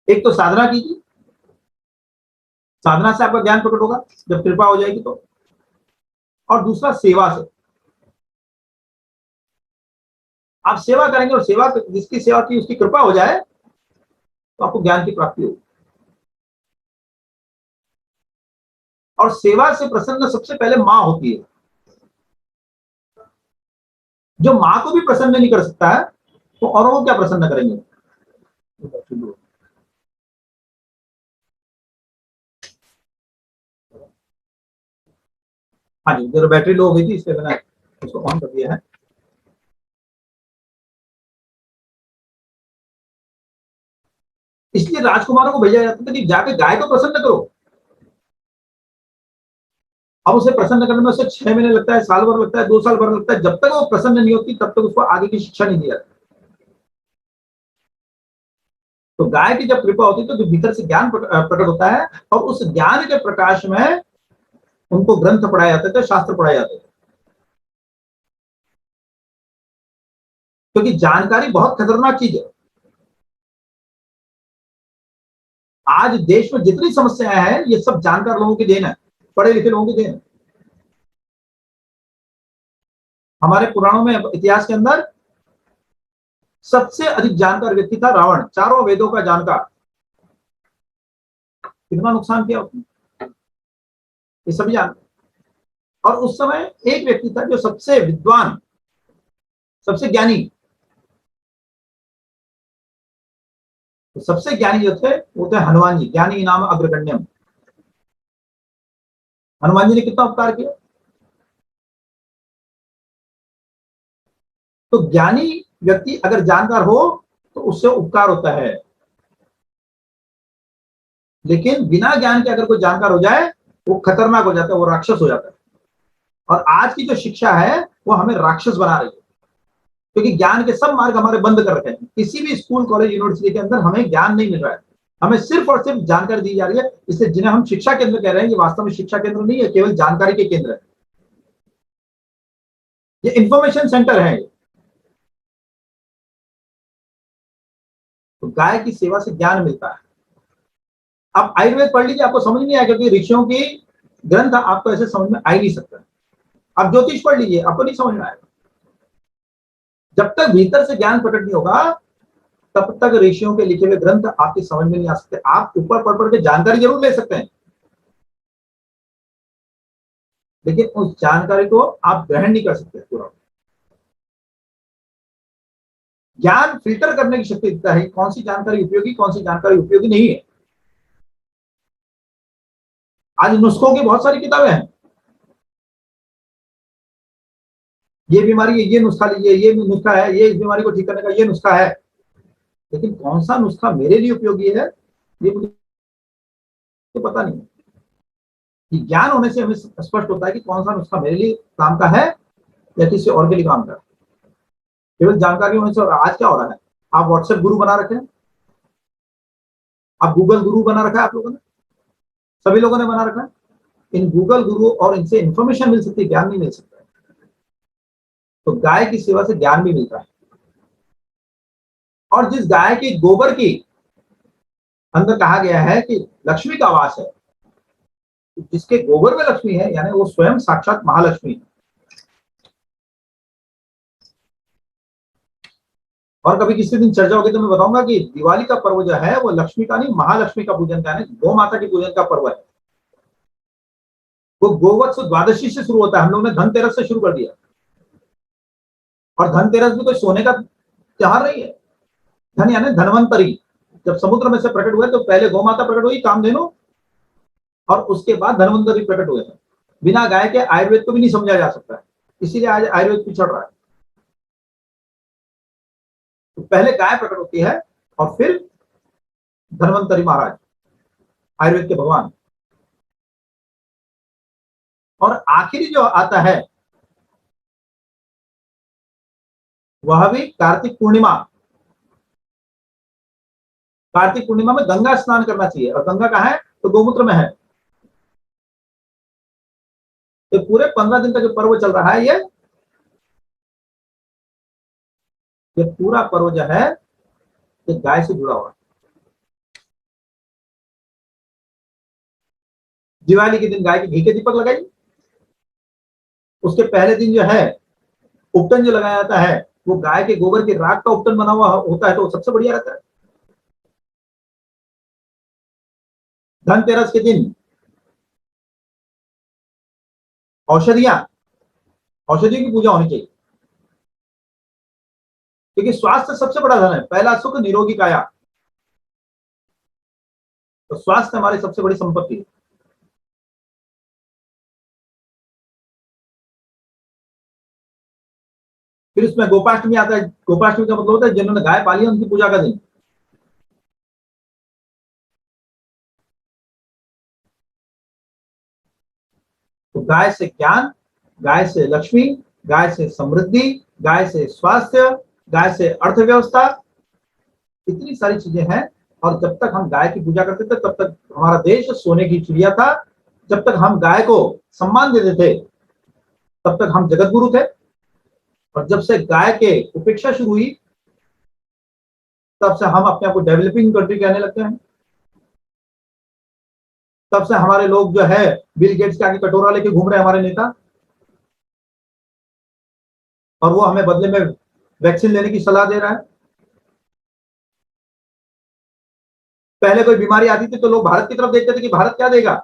एक तो साधना कीजिए, साधना से आपका ज्ञान प्रकट होगा जब कृपा हो जाएगी तो, और दूसरा सेवा से। आप सेवा करेंगे और सेवा, जिसकी सेवा की उसकी कृपा हो जाए तो आपको ज्ञान की प्राप्ति होगी। और सेवा से प्रसन्न सबसे पहले मां होती है। जो मां को भी प्रसन्न नहीं कर सकता है तो औरों को क्या प्रसन्न करेंगे? हाँ जी, जरा बैटरी लो हो गई थी इसलिए मैंने उसको ऑन कर दिया है। इसलिए राजकुमारों को भेजा जाता था कि जाके गाय को प्रसन्न करो। अब उसे प्रसन्न करने में उसे 6 महीने लगता है, साल भर लगता है, 2 साल भर लगता है। जब तक वो प्रसन्न नहीं होती तब तक उसको आगे की शिक्षा नहीं दी जाती। तो गाय की जब कृपा होती है तो जो भीतर से ज्ञान प्रकट होता है और उस ज्ञान के प्रकाश में उनको ग्रंथ पढ़ाए जाते थे, शास्त्र पढ़ाए जाते थे। क्योंकि जानकारी बहुत खतरनाक चीज है। आज देश में जितनी समस्याएं हैं ये सब जानकार लोगों की देन है, पढ़े लिखे लोगों की देन है। हमारे पुराणों में, इतिहास के अंदर सबसे अधिक जानकार व्यक्ति था रावण, चारों वेदों का जानकार। कितना नुकसान किया उसने, ये सभी जानते। और उस समय एक व्यक्ति था जो सबसे विद्वान, सबसे ज्ञानी। तो सबसे ज्ञानी जो थे वो थे हनुमान जी, ज्ञानी नाम अग्रगण्यम। हनुमान जी ने कितना उपकार किया। तो ज्ञानी व्यक्ति अगर जानकार हो तो उससे उपकार होता है, लेकिन बिना ज्ञान के अगर कोई जानकार हो जाए वो खतरनाक हो जाता है, वो राक्षस हो जाता है। और आज की जो शिक्षा है वो हमें राक्षस बना रही है, क्योंकि ज्ञान के सब मार्ग हमारे बंद कर रखे हैं। किसी भी स्कूल, कॉलेज, यूनिवर्सिटी के अंदर हमें ज्ञान नहीं मिल रहा है, हमें सिर्फ और सिर्फ जानकारी दी जा रही है। इसलिए जिन्हें हम शिक्षा केंद्र कह रहे हैं, ये वास्तव में शिक्षा केंद्र नहीं है, केवल जानकारी के केंद्र है। ये इंफॉर्मेशन सेंटर है। तो गाय की सेवा से ज्ञान मिलता है। आप आयुर्वेद पढ़ लीजिए, आपको समझ नहीं आएगा, क्योंकि ऋषियों की ग्रंथ आपको ऐसे समझ में आ ही नहीं सकता। आप ज्योतिष पढ़ लीजिए, आपको नहीं समझ में आएगा। जब तक भीतर से ज्ञान प्रकट नहीं होगा तब तक ऋषियों के लिखे हुए ग्रंथ आपकी समझ में नहीं आ सकते। आप ऊपर पढ़ पढ़ के जानकारी जरूर ले सकते हैं, लेकिन उस जानकारी को आप ग्रहण नहीं कर सकते पूरा। ज्ञान फिल्टर करने की शक्ति देता है, कौन सी जानकारी उपयोगी, कौन सी जानकारी उपयोगी नहीं है। आज नुस्खों की बहुत सारी किताबें हैं, ये बीमारी है ये नुस्खा लीजिए, ये नुस्खा है, ये इस बीमारी को ठीक करने का ये नुस्खा है, लेकिन कौन सा नुस्खा मेरे लिए उपयोगी है ये मुझे तो पता नहीं। कि ज्ञान होने से हमें स्पष्ट होता है कि कौन सा नुस्खा मेरे लिए काम का है या किसी और के लिए काम का है। केवल जानकारी होने से। और आज क्या हो रहा है, आप व्हाट्सएप गुरु बना रखे हैं, आप गूगल गुरु बना रखा है, आप लोगों ने, सभी लोगों ने बना रखा है। इन गूगल गुरु और इनसे इंफॉर्मेशन मिल सकती है, ज्ञान नहीं मिल सकता है। तो गाय की सेवा से ज्ञान भी मिलता है। और जिस गाय के गोबर की अंदर कहा गया है कि लक्ष्मी का वास है, जिसके गोबर में लक्ष्मी है, यानी वो स्वयं साक्षात महालक्ष्मी है। और कभी किसी दिन चर्चा होगी तो मैं बताऊंगा कि दिवाली का पर्व जो है वो लक्ष्मी का नहीं, महालक्ष्मी का पूजन का है, गौ माता की पूजन का पर्व है। वो गोवत्स द्वादशी से शुरू होता है, हम लोगों ने धनतेरस से शुरू कर दिया। और धनतेरस भी कोई सोने का त्योहार नहीं है। धन यानी धनवंतरी, जब समुद्र में से प्रकट हुए तो पहले गौ माता प्रकट हुई, कामधेनु, और उसके बाद धनवंतरी प्रकट हुए थे। बिना गाय के आयुर्वेद को भी नहीं समझा जा सकता है, इसीलिए आज आयुर्वेद पिछड़ रहा है। तो पहले गाय प्रकट होती है और फिर धनवंतरी महाराज, आयुर्वेद के भगवान। और आखिरी जो आता है वह भी कार्तिक पूर्णिमा। कार्तिक पूर्णिमा में गंगा स्नान करना चाहिए, और गंगा कहाँ है तो गौमूत्र में है। तो पूरे 15 दिन तक जो पर्व चल रहा है, ये पूरा पर्व जो है ये गाय से जुड़ा हुआ है। दिवाली के दिन गाय के घी के दीपक लगाइए। उसके पहले दिन जो है उपटन जो लगाया जाता है वो गाय के गोबर के राख का उपटन बना हुआ होता है, तो सबसे बढ़िया रहता है। धनतेरस के दिन औषधियों की पूजा होनी चाहिए, क्योंकि स्वास्थ्य सबसे बड़ा धन है। पहला सुख निरोगी काया, तो स्वास्थ्य हमारी सबसे बड़ी संपत्ति है। फिर उसमें गोपाष्टमी आता है। गोपाष्टमी का मतलब होता है जिन्होंने गाय पाली है उनकी पूजा का दिन। तो गाय से ज्ञान, गाय से लक्ष्मी, गाय से समृद्धि, गाय से स्वास्थ्य, गाय से अर्थव्यवस्था, इतनी सारी चीजें हैं। और जब तक हम गाय की पूजा करते थे तब तक हमारा देश सोने की चिड़िया था। जब तक हम गाय को सम्मान देते थे तब तक हम जगत गुरु थे। और जब से गाय के उपेक्षा शुरू हुई तब से हम अपने आप को डेवलपिंग कंट्री कहने लगते हैं। तब से हमारे लोग जो है बिल गेट्स के आगे कटोरा लेके घूम रहे हैं हमारे नेता, और वो हमें बदले में वैक्सीन लेने की सलाह दे रहा है। पहले कोई बीमारी आती थी तो लोग भारत की तरफ देखते थे कि भारत क्या देगा,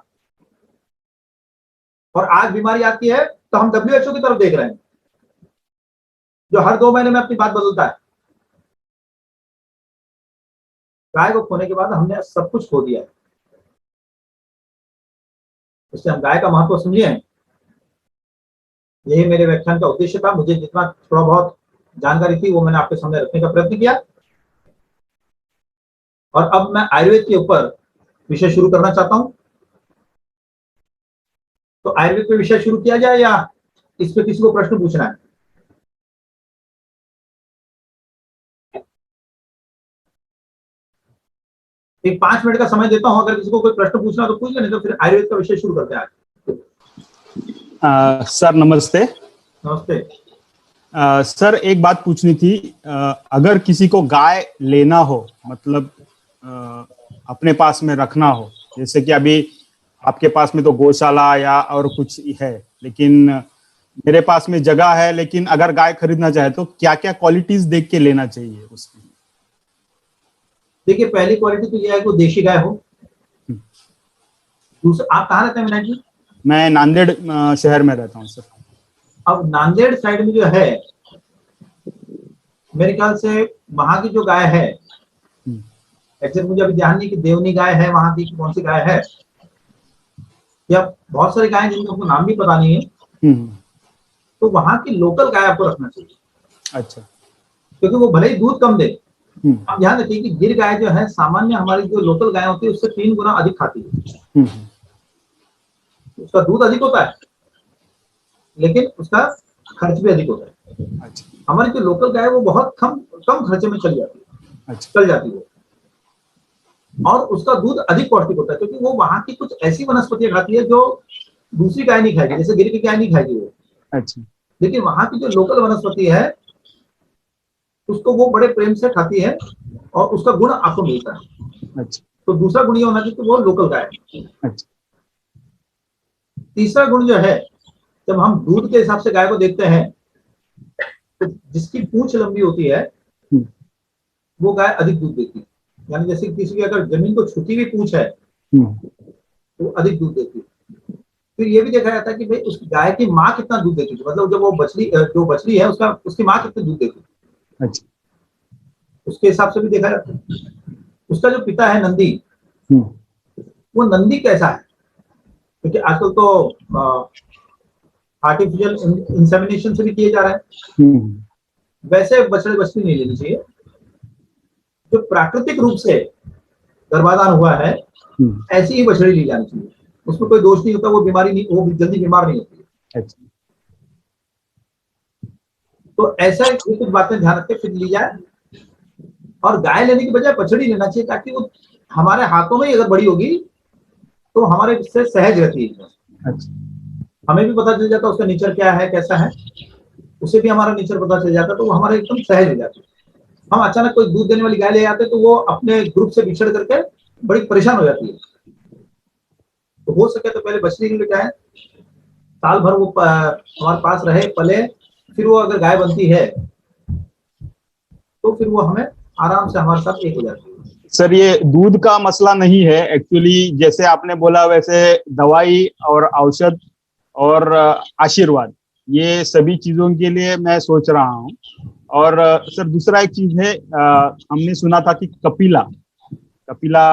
और आज बीमारी आती है तो हम WHO की तरफ देख रहे हैं, जो हर 2 महीने में अपनी बात बदलता है। गाय को खोने के बाद हमने सब कुछ खो दिया है। इसलिए हम गाय का महत्व समझिए। यही मेरे व्याख्यान का उद्देश्य था। मुझे जितना थोड़ा बहुत जानकारी थी वो मैंने आपके सामने रखने का प्रयत्न किया। और अब मैं आयुर्वेद के ऊपर विषय शुरू करना चाहता हूं। तो आयुर्वेद पे विषय शुरू किया जाए या इस पे किसी को प्रश्न पूछना है? एक 5 मिनट का समय देता हूं, अगर किसी को कोई प्रश्न पूछना तो पूछ ले, नहीं तो फिर आयुर्वेद का विषय शुरू करते हैं आज। सर नमस्ते। नमस्ते। सर एक बात पूछनी थी। अगर किसी को गाय लेना हो, मतलब अपने पास में रखना हो, जैसे कि अभी आपके पास में तो गौशाला या और कुछ है, लेकिन मेरे पास में जगह है, लेकिन अगर गाय खरीदना चाहे तो क्या क्या क्वालिटीज देख के लेना चाहिए उसकी? देखिए, पहली क्वालिटी तो यह है कि वो देशी गाय हो। दूसरा, आप कहाँ रहते हैं विनायक जी? मैं नांदेड़ शहर में रहता हूँ सर। अब नांदेड़ साइड में जो है, मेरे ख्याल से वहां की जो गाय है, एक्चुअली मुझे अभी ध्यान नहीं कि देवनी गाय है वहां की, कौन सी गाय है, या बहुत सारी गाय जिनका आपको नाम भी पता नहीं है, तो वहां की लोकल गाय आपको रखना चाहिए। अच्छा। क्योंकि वो भले ही दूध कम दे। आप ध्यान रखिए कि गिर गाय जो है सामान्य हमारी जो लोकल गाय होती है उससे 3 गुना अधिक खाती है। उसका दूध अधिक होता है लेकिन उसका खर्च भी अधिक होता है। अच्छा। हमारी जो लोकल गाय है वो बहुत कम खर्चे में चल जाती है। अच्छा। चल जाती है, और उसका दूध अधिक पौष्टिक होता है, क्योंकि वो वहां की कुछ ऐसी वनस्पतियां खाती है जो दूसरी गाय नहीं खाएगी, जैसे गिर की गाय नहीं खाएगी वो। अच्छा। लेकिन वहां की जो लोकल वनस्पति है उसको वो बड़े प्रेम से खाती है और उसका गुण आपको मिलता है। अच्छा। तो दूसरा गुण ये होना चाहिए कि वो लोकल गाय है। अच्छा। तीसरा गुण जो है, जब हम दूध के हिसाब से गाय को देखते हैं तो जिसकी पूंछ लंबी होती है वो गाय अधिक दूध देती है। यानी जैसे किसी की अगर जमीन को छूती हुई पूंछ है तो अधिक दूध देती है। फिर ये भी देखा जाता है कि भाई उस गाय की माँ कितना दूध देती थी, मतलब जब वो बछड़ी जो बछड़ी है उसकी माँ कितना दूध देती है, अच्छा। उसके हिसाब से भी देखा जाता है। उसका जो पिता है नंदी, वो नंदी कैसा है, क्योंकि आजकल तो आर्टिफिशियल इंसेमिनेशन से भी किए जा रहे हैं, वैसे बछड़े बछड़ी नहीं लेनी चाहिए। जो प्राकृतिक रूप से गर्भाधान हुआ है ऐसी ही बछड़ी ली जानी चाहिए, उसमें कोई दोष नहीं होता, वो बीमारी नहीं, वो जल्दी बीमार नहीं होती है। अच्छा। तो ऐसा ये कुछ बातें ध्यान रख के फिर ली जाए, और गाय लेने की बजाय बछड़ी लेना चाहिए, ताकि वो हमारे हाथों में ही अगर बड़ी होगी तो हमारे इससे सहज रहती है। अच्छा। हमें भी पता चल जाता है उसका नेचर क्या है, कैसा है, उसे भी हमारा नेचर पता चल जाता, तो वो हमारे एकदम सहज हो जाती है। हम अचानक कोई दूध देने वाली गाय ले आते तो वो अपने ग्रुप से बिछड़ करके बड़ी परेशान हो जाती है। तो हो सके तो पहले बछड़ी के लिए जाए, साल भर वो हमारे पास रहे, पले, फिर वो अगर गाय बनती है तो फिर वो हमें आराम से हमारे साथ एक हो जाती है। सर ये दूध का मसला नहीं है एक्चुअली, जैसे आपने बोला वैसे दवाई और औषध और आशीर्वाद, ये सभी चीजों के लिए मैं सोच रहा हूँ। और सर दूसरा एक चीज है, हमने सुना था कि कपिला कपिला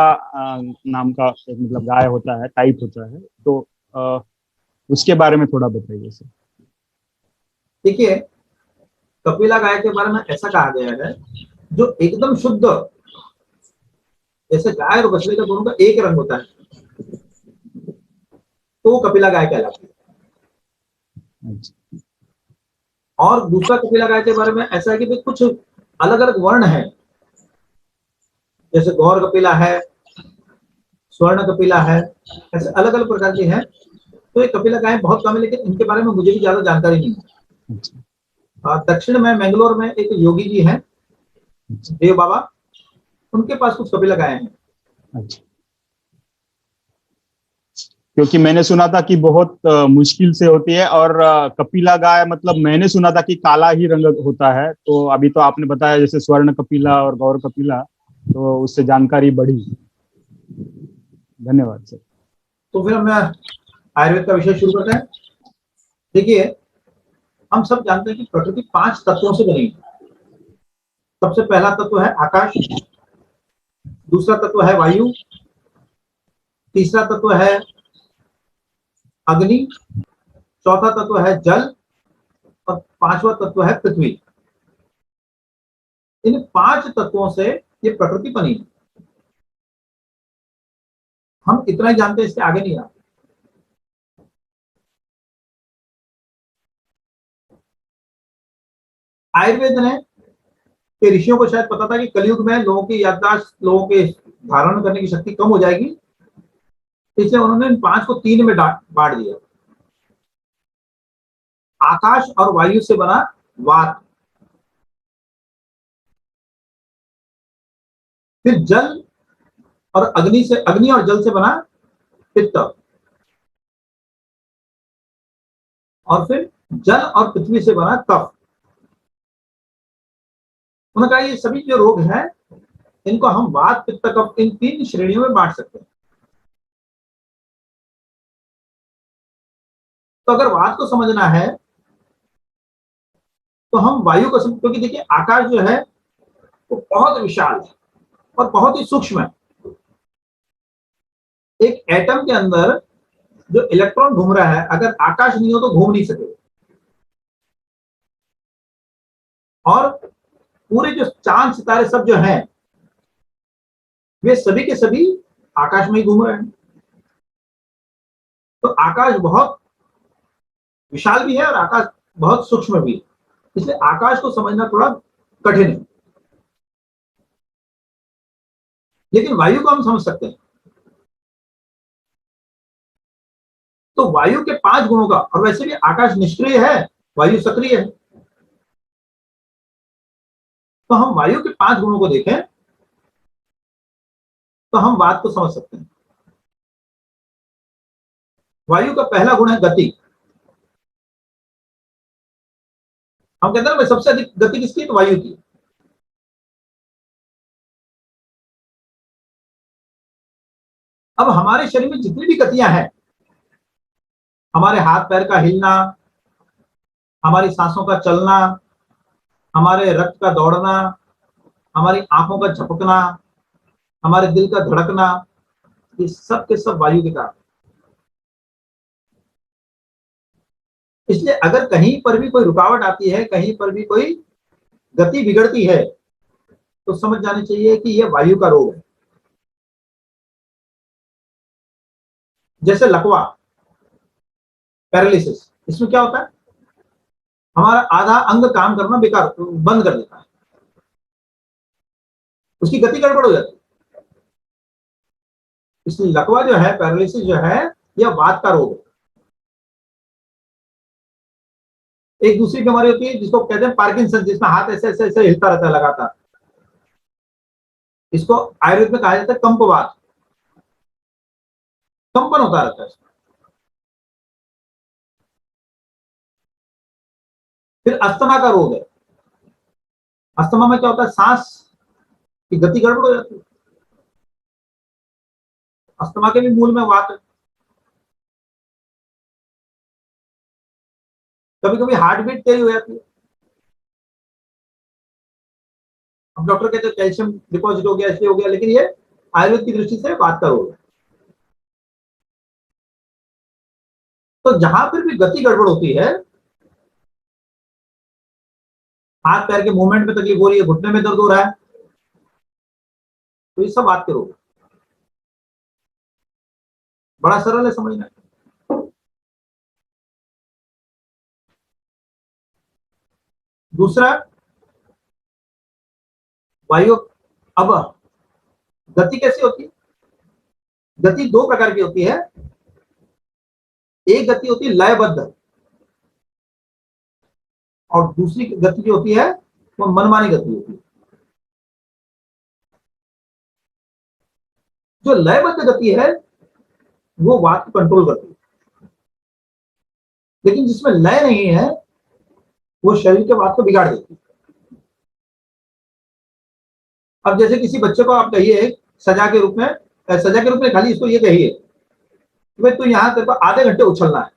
नाम का एक मतलब गाय होता है, टाइप होता है, तो उसके बारे में थोड़ा बताइए सर। देखिए, कपिला गाय के बारे में ऐसा कहा गया है, जो एकदम शुद्ध, जैसे गाय और बछड़े का दोनों का एक रंग होता है, तो वो कपिला गाय कहलाती है। अच्छा। और दूसरा कपिला गाय के बारे में ऐसा है कि भाई कुछ अलग अलग वर्ण है, जैसे गौर कपिला है, स्वर्ण कपिला है, ऐसे अलग अलग प्रकार की है। तो ये कपिला गाय बहुत कम है, लेकिन इनके बारे में मुझे भी ज्यादा जानकारी नहीं है। अच्छा। दक्षिण में मैंगलोर में एक योगी जी हैं, देव बाबा, उनके पास कुछ कपिला गाय हैं। अच्छा। क्योंकि मैंने सुना था कि बहुत मुश्किल से होती है, और कपिला गाय मतलब मैंने सुना था कि काला ही रंग होता है, तो अभी तो आपने बताया जैसे स्वर्ण कपिला और गौर कपिला, तो उससे जानकारी बढ़ी। धन्यवाद सर। तो फिर हम आयुर्वेद का विषय शुरू करते हैं। देखिए, हम सब जानते हैं कि प्रकृति 5 तत्वों से बनी है। सबसे पहला तत्व है आकाश, दूसरा तत्व है वायु, तीसरा तत्व है अग्नि, चौथा तत्व है जल, और पांचवा तत्व है पृथ्वी। इन 5 तत्वों से ये प्रकृति बनी है। हम इतना ही जानते हैं, इसके आगे नहीं जानते। आयुर्वेद ने के ऋषियों को शायद पता था कि कलयुग में लोगों की याददाश्त, लोगों के धारण करने की शक्ति कम हो जाएगी, इसलिए उन्होंने इन 5 को 3 में बांट दिया। आकाश और वायु से बना वात, फिर जल और अग्नि और जल से बना पित्त, और फिर जल और पृथ्वी से बना कफ। उन्होंने कहा ये सभी जो रोग हैं, इनको हम वात, पित्त, कफ, इन 3 श्रेणियों में बांट सकते हैं। तो अगर वात को समझना है तो हम वायु को समझ, क्योंकि देखिए आकाश जो है वो बहुत विशाल है और बहुत ही सूक्ष्म है। एक एटम के अंदर जो इलेक्ट्रॉन घूम रहा है, अगर आकाश नहीं हो तो घूम नहीं सकेगा। और पूरे जो चांद सितारे सब जो हैं, वे सभी के सभी आकाश में ही घूम रहे हैं। तो आकाश बहुत विशाल भी है और आकाश बहुत सूक्ष्म भी है, इसलिए आकाश को समझना थोड़ा कठिन है। लेकिन वायु को हम समझ सकते हैं। तो वायु के 5 गुणों का, और वैसे भी आकाश निष्क्रिय है, वायु सक्रिय है, तो हम वायु के 5 गुणों को देखें तो हम बात को समझ सकते हैं। वायु का पहला गुण है गति। हम कहते हैं ना सबसे अधिक गति किसकी, तो वायु की। अब हमारे शरीर में जितनी भी गतियां हैं, हमारे हाथ पैर का हिलना, हमारी सांसों का चलना, हमारे रक्त का दौड़ना, हमारी आंखों का झपकना, हमारे दिल का धड़कना, ये सब के सब वायु के कारण। इसलिए अगर कहीं पर भी कोई रुकावट आती है, कहीं पर भी कोई गति बिगड़ती है, तो समझ जानी चाहिए कि यह वायु का रोग है। जैसे लकवा, पैरालिसिस, इसमें क्या होता है, हमारा आधा अंग काम करना बेकार बंद कर देता है, उसकी गति गड़बड़ हो जाती है। इसलिए लकवा जो है, पैरालिसिस जो है, यह वात का रोग है। एक दूसरी बीमारी होती है जिसको कहते हैं पार्किंसन, जिसमें हाथ ऐसे ऐसे ऐसे हिलता रहता है लगातार, इसको आयुर्वेद में कहा जाता है कंपवात, कंपन होता रहता है। फिर अस्थमा का रोग है। अस्थमा में क्या होता है, सांस की गति गड़बड़ हो जाती है। अस्थमा के भी मूल में वात है। कभी कभी हार्ट बीट तेज हो जाती है। अब डॉक्टर कहते हैं कैल्शियम डिपॉजिट हो गया, इसलिए हो गया, लेकिन ये आयुर्वेद की दृष्टि से वात का रोग है। तो जहां पर भी गति गड़बड़ होती है, हाथ पैर के मूवमेंट में तकलीफ हो रही है, घुटने में दर्द हो रहा है, तो ये सब वात के रोग है। बड़ा सरल है समझना। दूसरा, वायु, अब गति कैसी होती है, गति दो प्रकार की होती है। एक गति होती है लयबद्ध, और दूसरी गति जो होती है वो मनमानी गति होती है। जो लयबद्ध गति है वो वात को कंट्रोल करती है, लेकिन जिसमें लय नहीं है वो शरीर के वात को बिगाड़ देती है। अब जैसे किसी बच्चे को आप कहिए सजा के रूप में, सजा के रूप में खाली इसको ये कहिए कि भाई तू यहां तेरे को आधे घंटे उछलना है,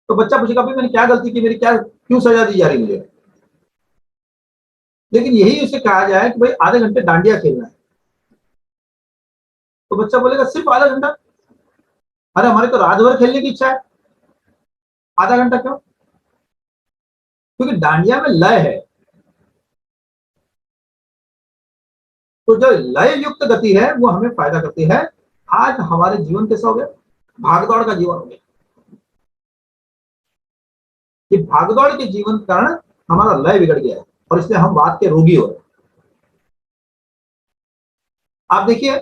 तो बच्चा पूछेगा भाई मैंने क्या गलती की, मेरी क्या क्यों सजा दी जा रही मुझे। लेकिन यही उसे कहा जाए कि भाई आधे घंटे डांडिया खेलना है, तो बच्चा बोलेगा सिर्फ आधा घंटा, अरे हमारे तो रात भर खेलने की इच्छा है, आधा घंटा क्यों? क्योंकि डांडिया में लय है। तो जो लय युक्त गति है वो हमें फायदा करती है। आज हमारे जीवन कैसा हो गया, भागदौड़ का जीवन हो गया। ये भागदौड़ के जीवन के कारण हमारा लय बिगड़ गया है, और इसलिए हम वात के रोगी हो रहे हैं। आप देखिए,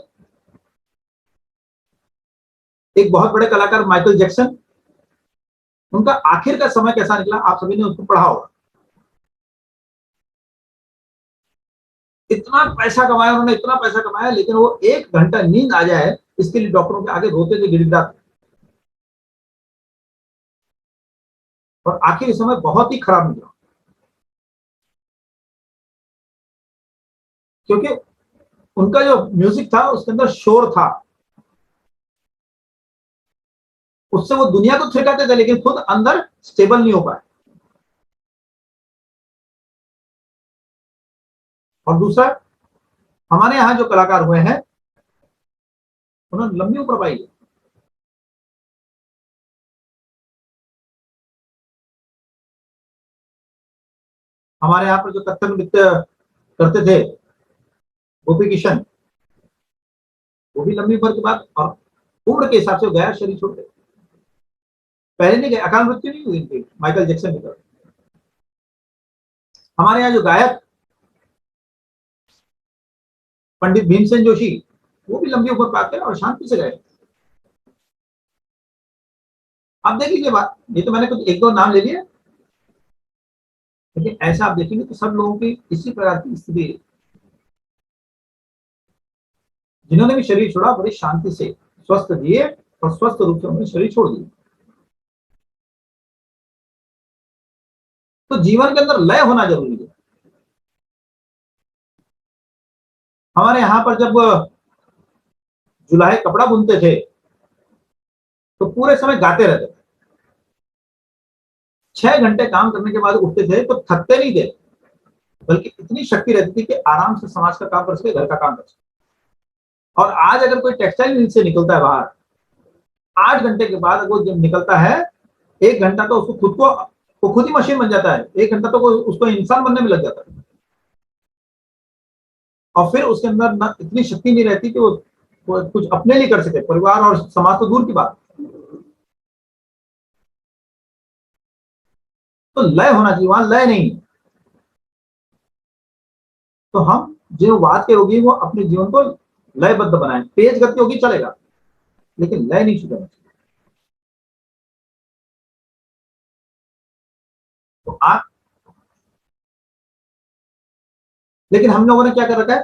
एक बहुत बड़े कलाकार माइकल जैक्सन, उनका आखिर का समय कैसा निकला, आप सभी ने उसको पढ़ा होगा। इतना पैसा कमाया उन्होंने, इतना पैसा कमाया, लेकिन वो एक घंटा नींद आ जाए इसके लिए डॉक्टरों के आगे रोते थे, गिड़गिड़ाते। और आखिरी समय बहुत ही खराब निकला, क्योंकि उनका जो म्यूजिक था उसके अंदर शोर था, उससे वो दुनिया को थिरकाते थे, लेकिन खुद अंदर स्टेबल नहीं हो पाए। और दूसरा, हमारे यहां जो कलाकार हुए हैं उन्होंने लंबी उम्र पाई है। हमारे यहाँ पर जो कथक नृत्य करते थे गोपी किशन, वो भी लंबी उम्र के बाद और उम्र के हिसाब से गया, शरीर छोड़ गए। पहले नहीं गए, अकाल मृत्यु नहीं हुई थी माइकल जैक्सन की तरफ। हमारे यहाँ जो गायक पंडित भीमसेन जोशी, वो भी लंबी उम्र पाते और शांति से गए। आप देख लीजिए बात, ये तो मैंने कुछ एक दो नाम ले लिए, लेकिन ऐसा आप देखेंगे तो सब लोगों की इसी प्रकार की स्थिति, जिन्होंने भी शरीर छोड़ा बड़ी शांति से स्वस्थ जिए और स्वस्थ रूप से उन्होंने शरीर छोड़ दिया। तो जीवन के अंदर लय होना जरूरी है। हमारे यहां पर जब जुलाहे कपड़ा बुनते थे तो पूरे समय गाते रहते थे। 6 घंटे काम करने के बाद उठते थे तो थकते नहीं थे, बल्कि इतनी शक्ति रहती थी कि आराम से समाज का काम कर सके, घर का काम कर सके। और आज अगर कोई टेक्सटाइल मिल से निकलता है बाहर, 8 घंटे के बाद वो जब निकलता है, 1 घंटा तो उसको खुद को, वो खुद ही मशीन बन जाता है, 1 घंटा तो उसको इंसान बनने में लग जाता है। और फिर उसके अंदर ना इतनी शक्ति नहीं रहती कि वो कुछ अपने लिए कर सके, परिवार और समाज तो दूर की बात। तो लय होना चाहिए, वहां लय नहीं। तो हम जो वात के रोगी वो अपने जीवन को लयबद्ध बनाए। तेज गति होगी चलेगा, लेकिन लय नहीं छूटना चाहिए। तो आप, लेकिन हम लोगों ने क्या कर रखा है,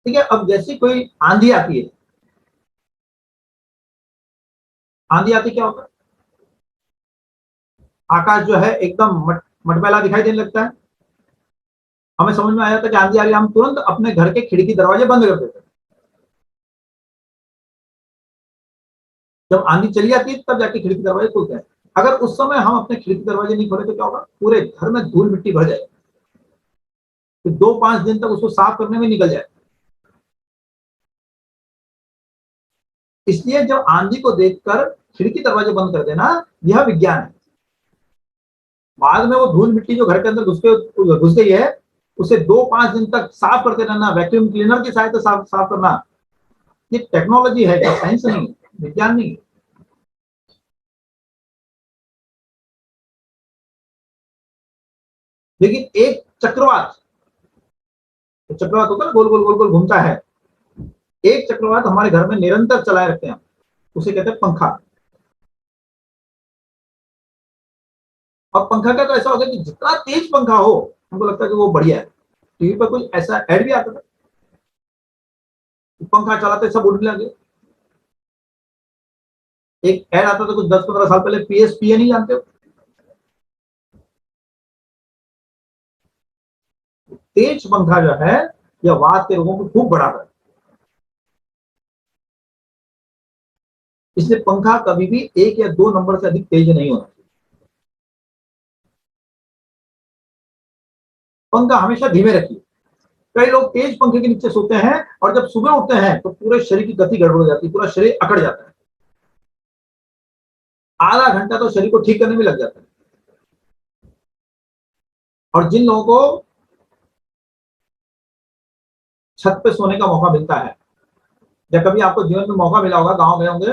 ठीक है, अब जैसे कोई आंधी आती है, आंधी आती क्या होता है, आकाश जो है एकदम मटमैला दिखाई देने लगता है। हमें समझ में आया था कि आंधी आ रही है, हम तुरंत अपने घर के खिड़की दरवाजे बंद कर देते हैं। जब आंधी चली जाती है तब जाके खिड़की दरवाजे खुलते हैं। अगर उस समय हम अपने खिड़की दरवाजे नहीं खोले तो क्या होगा, पूरे घर में धूल मिट्टी भर जाएगी, फिर 2-5 दिन तक उसको साफ करने में निकल जाए। इसलिए जब आंधी को देखकर खिड़की दरवाजे बंद कर देना, यह विज्ञान है। बाद में वो धूल मिट्टी जो घर के अंदर घुस गई है, उसे 2-5 दिन तक साफ करते रहना, वैक्यूम क्लीनर की सहायता से साफ करना, ये टेक्नोलॉजी है, साइंस नहीं, विज्ञान नहीं। लेकिन एक चक्रवात, तो चक्रवात होता है ना, गोल गोल गोल गोल घूमता है, एक चक्रवात हमारे घर में निरंतर चलाए रखते हैं, उसे कहते हैं पंखा। और पंखा का तो ऐसा होता है कि जितना तेज पंखा हो, हमको लगता है कि वो बढ़िया है। टीवी पर कुछ ऐसा ऐड भी आता था, पंखा चलाते सब उड़ने लगे। एक ऐड आता था कुछ 10-15 साल पहले, पीएसपीए नहीं जानते हो, तेज पंखा जो है यह वात के रोगों को खूब बढ़ाता है। इसलिए पंखा कभी भी 1 या 2 नंबर से अधिक तेज नहीं होना चाहिए। पंखा हमेशा धीमे रखिए। कई लोग तेज पंखे के नीचे सोते हैं और जब सुबह उठते हैं तो पूरे शरीर की गति गड़बड़ हो जाती है, पूरा शरीर अकड़ जाता है, आधा घंटा तो शरीर को ठीक करने में लग जाता है। और जिन लोगों को छत पे सोने का मौका मिलता है, या कभी आपको जीवन में मौका मिला होगा, गांव गए होंगे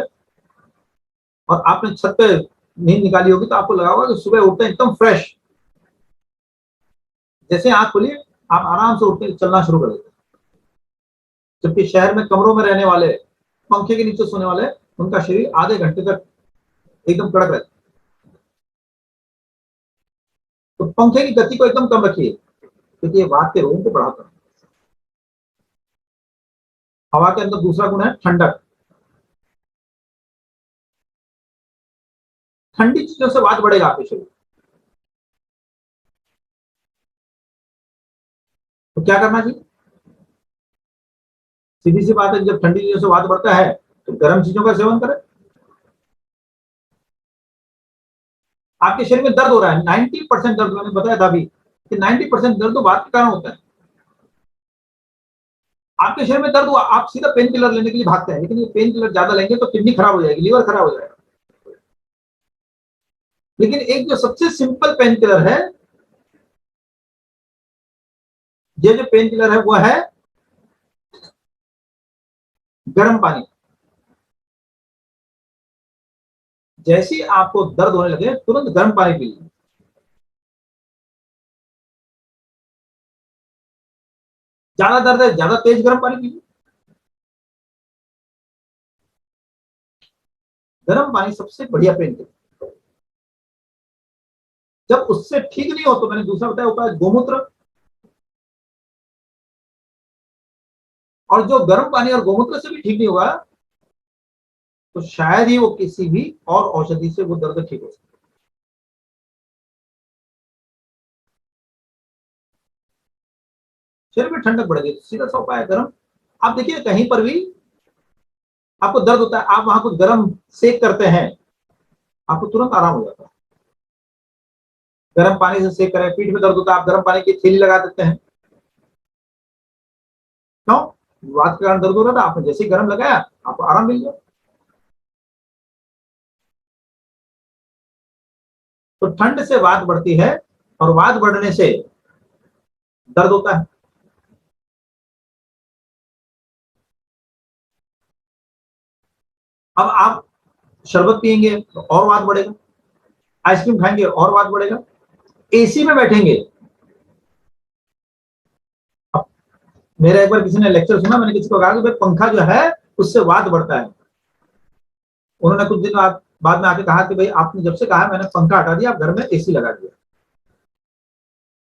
और आपने छत पे नींद निकाली होगी, तो आपको लगा होगा कि सुबह उठते एकदम फ्रेश, जैसे आंख खुली आप आराम से उठते चलना शुरू कर देते। जबकि शहर में कमरों में रहने वाले, पंखे के नीचे सोने वाले, उनका शरीर आधे घंटे तक एकदम कड़क रहता है। तो पंखे की गति को एकदम कम रखिए, क्योंकि ये वात के रोगों को बढ़ाता है। हवा के अंदर दूसरा गुण है ठंडक। ठंडी चीजों से वात बढ़ेगा आपके शरीर। तो क्या करना चाहिए, सीधी सी बात है, जब ठंडी चीजों से वात बढ़ता है तो गर्म चीजों का सेवन करें। आपके शरीर में दर्द हो रहा है, 90% दर्द, मैंने बताया था अभी कि 90% दर्द तो वात के कारण होता है। आपके शरीर में दर्द हुआ, आप सीधा पेन किलर लेने के लिए भागते हैं, लेकिन ये पेन किलर ज्यादा लेंगे तो किडनी खराब हो जाएगी, लीवर खराब हो जाएगा। लेकिन एक जो सबसे सिंपल पेन किलर है, ये जो पेन किलर है वो है गर्म पानी। जैसे ही आपको दर्द होने लगे तुरंत गर्म पानी पी लीजिए। ज्यादा दर्द है, ज्यादा तेज गर्म पानी पीजिए। गर्म पानी सबसे बढ़िया पेन किलर। जब उससे ठीक नहीं हो तो मैंने दूसरा बताया उपाय गोमूत्र। और जो गर्म पानी और गोमूत्र से भी ठीक नहीं होगा तो शायद ही वो किसी भी और औषधि से वो दर्द ठीक हो सकता है। शरीर में ठंडक बढ़ेगी, सीधा सा उपाय है गर्म। आप देखिए कहीं पर भी आपको दर्द होता है, आप वहां कुछ गर्म सेक करते हैं, आपको तुरंत आराम हो जाता है। गर्म पानी से सेक करें, पीठ में दर्द होता है, आप गर्म पानी की थैली लगा देते हैं, क्यों? वात के कारण दर्द हो रहा था, आपने जैसे ही गर्म लगाया आपको आराम मिल गया। तो ठंड से वात बढ़ती है और वात बढ़ने से दर्द होता है। अब आप शरबत पिएंगे तो और वात बढ़ेगा, आइसक्रीम खाएंगे और वात बढ़ेगा, एसी में बैठेंगे। अब मेरा एक बार किसी ने लेक्चर सुना, मैंने किसी को कहा कि भाई पंखा जो है उससे वात बढ़ता है। उन्होंने कुछ दिन बाद में आके कहा कि भाई आपने जब से कहा मैंने पंखा हटा दिया, आप घर में एसी लगा दिया।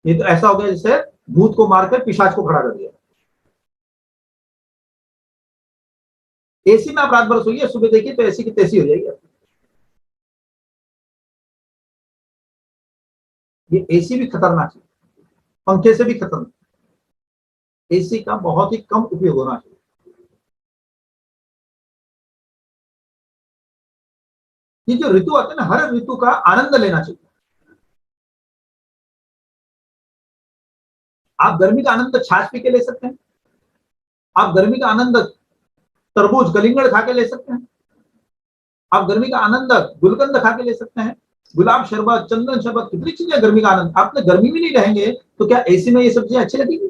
ये तो ऐसा हो गया जैसे भूत को मारकर पिशाच को खड़ा कर दिया। एसी में आप रात भर सोइए, सुबह देखिए तो एसी की तैसी हो जाएगी। ये एसी भी खतरनाक है, पंखे से भी खतरनाक। एसी का बहुत ही कम उपयोग होना चाहिए। ये जो ऋतु आते हैं ना, हर ऋतु का आनंद लेना चाहिए। आप गर्मी का आनंद छाछ पी के ले सकते हैं, आप गर्मी का आनंद तरबूज कलिंगड़ खा के ले सकते हैं, आप गर्मी का आनंद गुलकंद खा के ले सकते हैं, गुलाब शरबत, चंदन शरबत, कितनी चीजें गर्मी का आनंद। आपने गर्मी में नहीं रहेंगे तो क्या एसी में ये सब चीजें अच्छी लगेगी?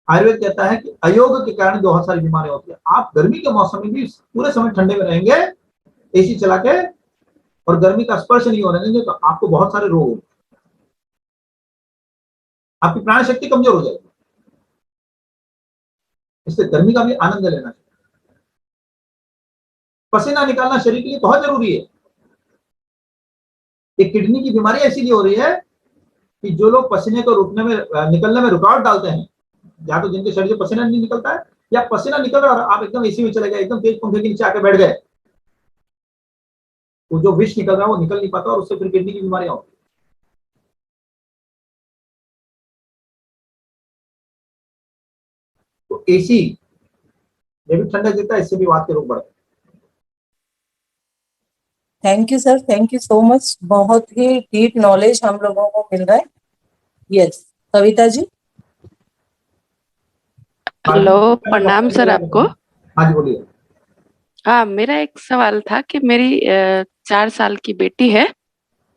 आयुर्वेद कहता है कि अयोग के कारण बहुत सारी बीमारियां होती है। आप गर्मी के मौसम में भी पूरे समय ठंडे में रहेंगे एसी चला के और गर्मी का स्पर्श नहीं होने देंगे तो आपको बहुत सारे रोग होंगे, आपकी प्राण शक्ति कमजोर हो जाएगी। इसलिए गर्मी का भी आनंद लेना चाहिए। पसीना निकालना शरीर के लिए बहुत जरूरी है। एक किडनी की बीमारी इसीलिए हो रही है कि जो लोग पसीने को रोकने में निकलने में रुकावट डालते हैं, या तो जिनके शरीर से पसीना नहीं निकलता है या पसीना निकल रहा है और आप एकदम एसी में चले गए, एकदम तेज पंखे के नीचे आके बैठ गए, वो जो विष निकल रहा है वो निकल नहीं पाता और उससे फिर किडनी की बीमारियां होती है। तो एसी ये भी ठंडक देता है, इससे भी वात के रोग बढ़ते हैं। Thank you sir, thank you so much. बहुत ही डीप नॉलेज हम लोगों को मिल रहा है। यस, कविता जी। हेलो, प्रणाम सर आपको। हाँ जी बोलिए। हाँ, मेरा एक सवाल था कि मेरी 4 साल की बेटी है,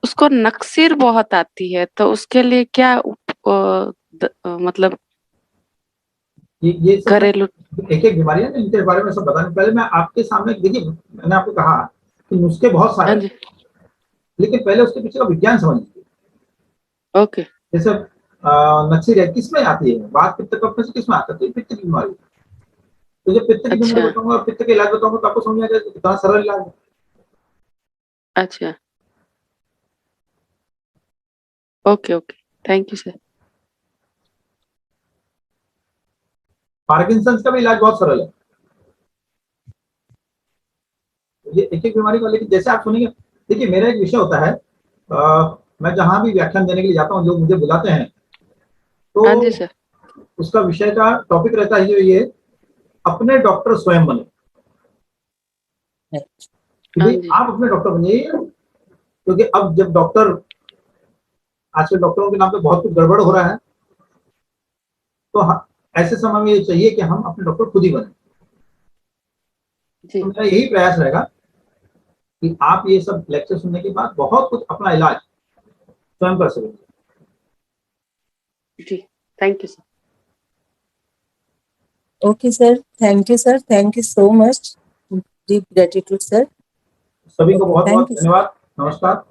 उसको नक्सीर बहुत आती है, तो उसके लिए क्या मतलब ये सब घरेलू। एक एक बीमारियां, इनके बारे में सब बताने पहले मैं आपके सामने देखिए, मैंने आपको कहा कि नुस्खे बहुत सारे हाँ हैं, जी, लेकिन पहले उसके पीछे का विज्ञान समझ लीजिए। ओके। जैसे नक्सीर है, किसमें आती है? वात पित्त कफ में से किसमें आता है? तो ये पित्त की बीमारी। तो जब पित्त की बीमारी अच्छा बताऊंगा और पित्त के इलाज बताऊंगा तो आपको समझ आ जाएगा कितना सरल इलाज है। अच्छा, okay okay, thank you sir. Parkinson's का भी इलाज बहुत सरल है। ये एक एक बीमारी का, लेकिन जैसे आप सुनेंगे, देखिए मेरा एक विषय होता है, मैं जहां भी व्याख्यान देने के लिए जाता हूँ, लोग मुझे बुलाते हैं हाँ जी तो सर। उसका विषय का टॉपिक रहता है ये अपने डॉक्टर स्वयं बने। कि हाँ भाई जी, आप अपने डॉक्टर बनिए, क्योंकि अब जब डॉक्टर, आजकल डॉक्टरों के नाम पे बहुत कुछ गड़बड़ हो रहा है, तो ऐसे समय में ये चाहिए कि हम अपने डॉक्टर खुद ही बने। जी तो मेरा यही प्रयास रहेगा कि आप ये सब लेक्चर सुनने के बाद बहुत कुछ अपना इलाज स्वयं कर सकेंगे। जी, thank you sir. Okay sir, thank you sir, thank you so much. Deep gratitude sir. सभी को बहुत बहुत थैंक यू। धन्यवाद। नमस्कार।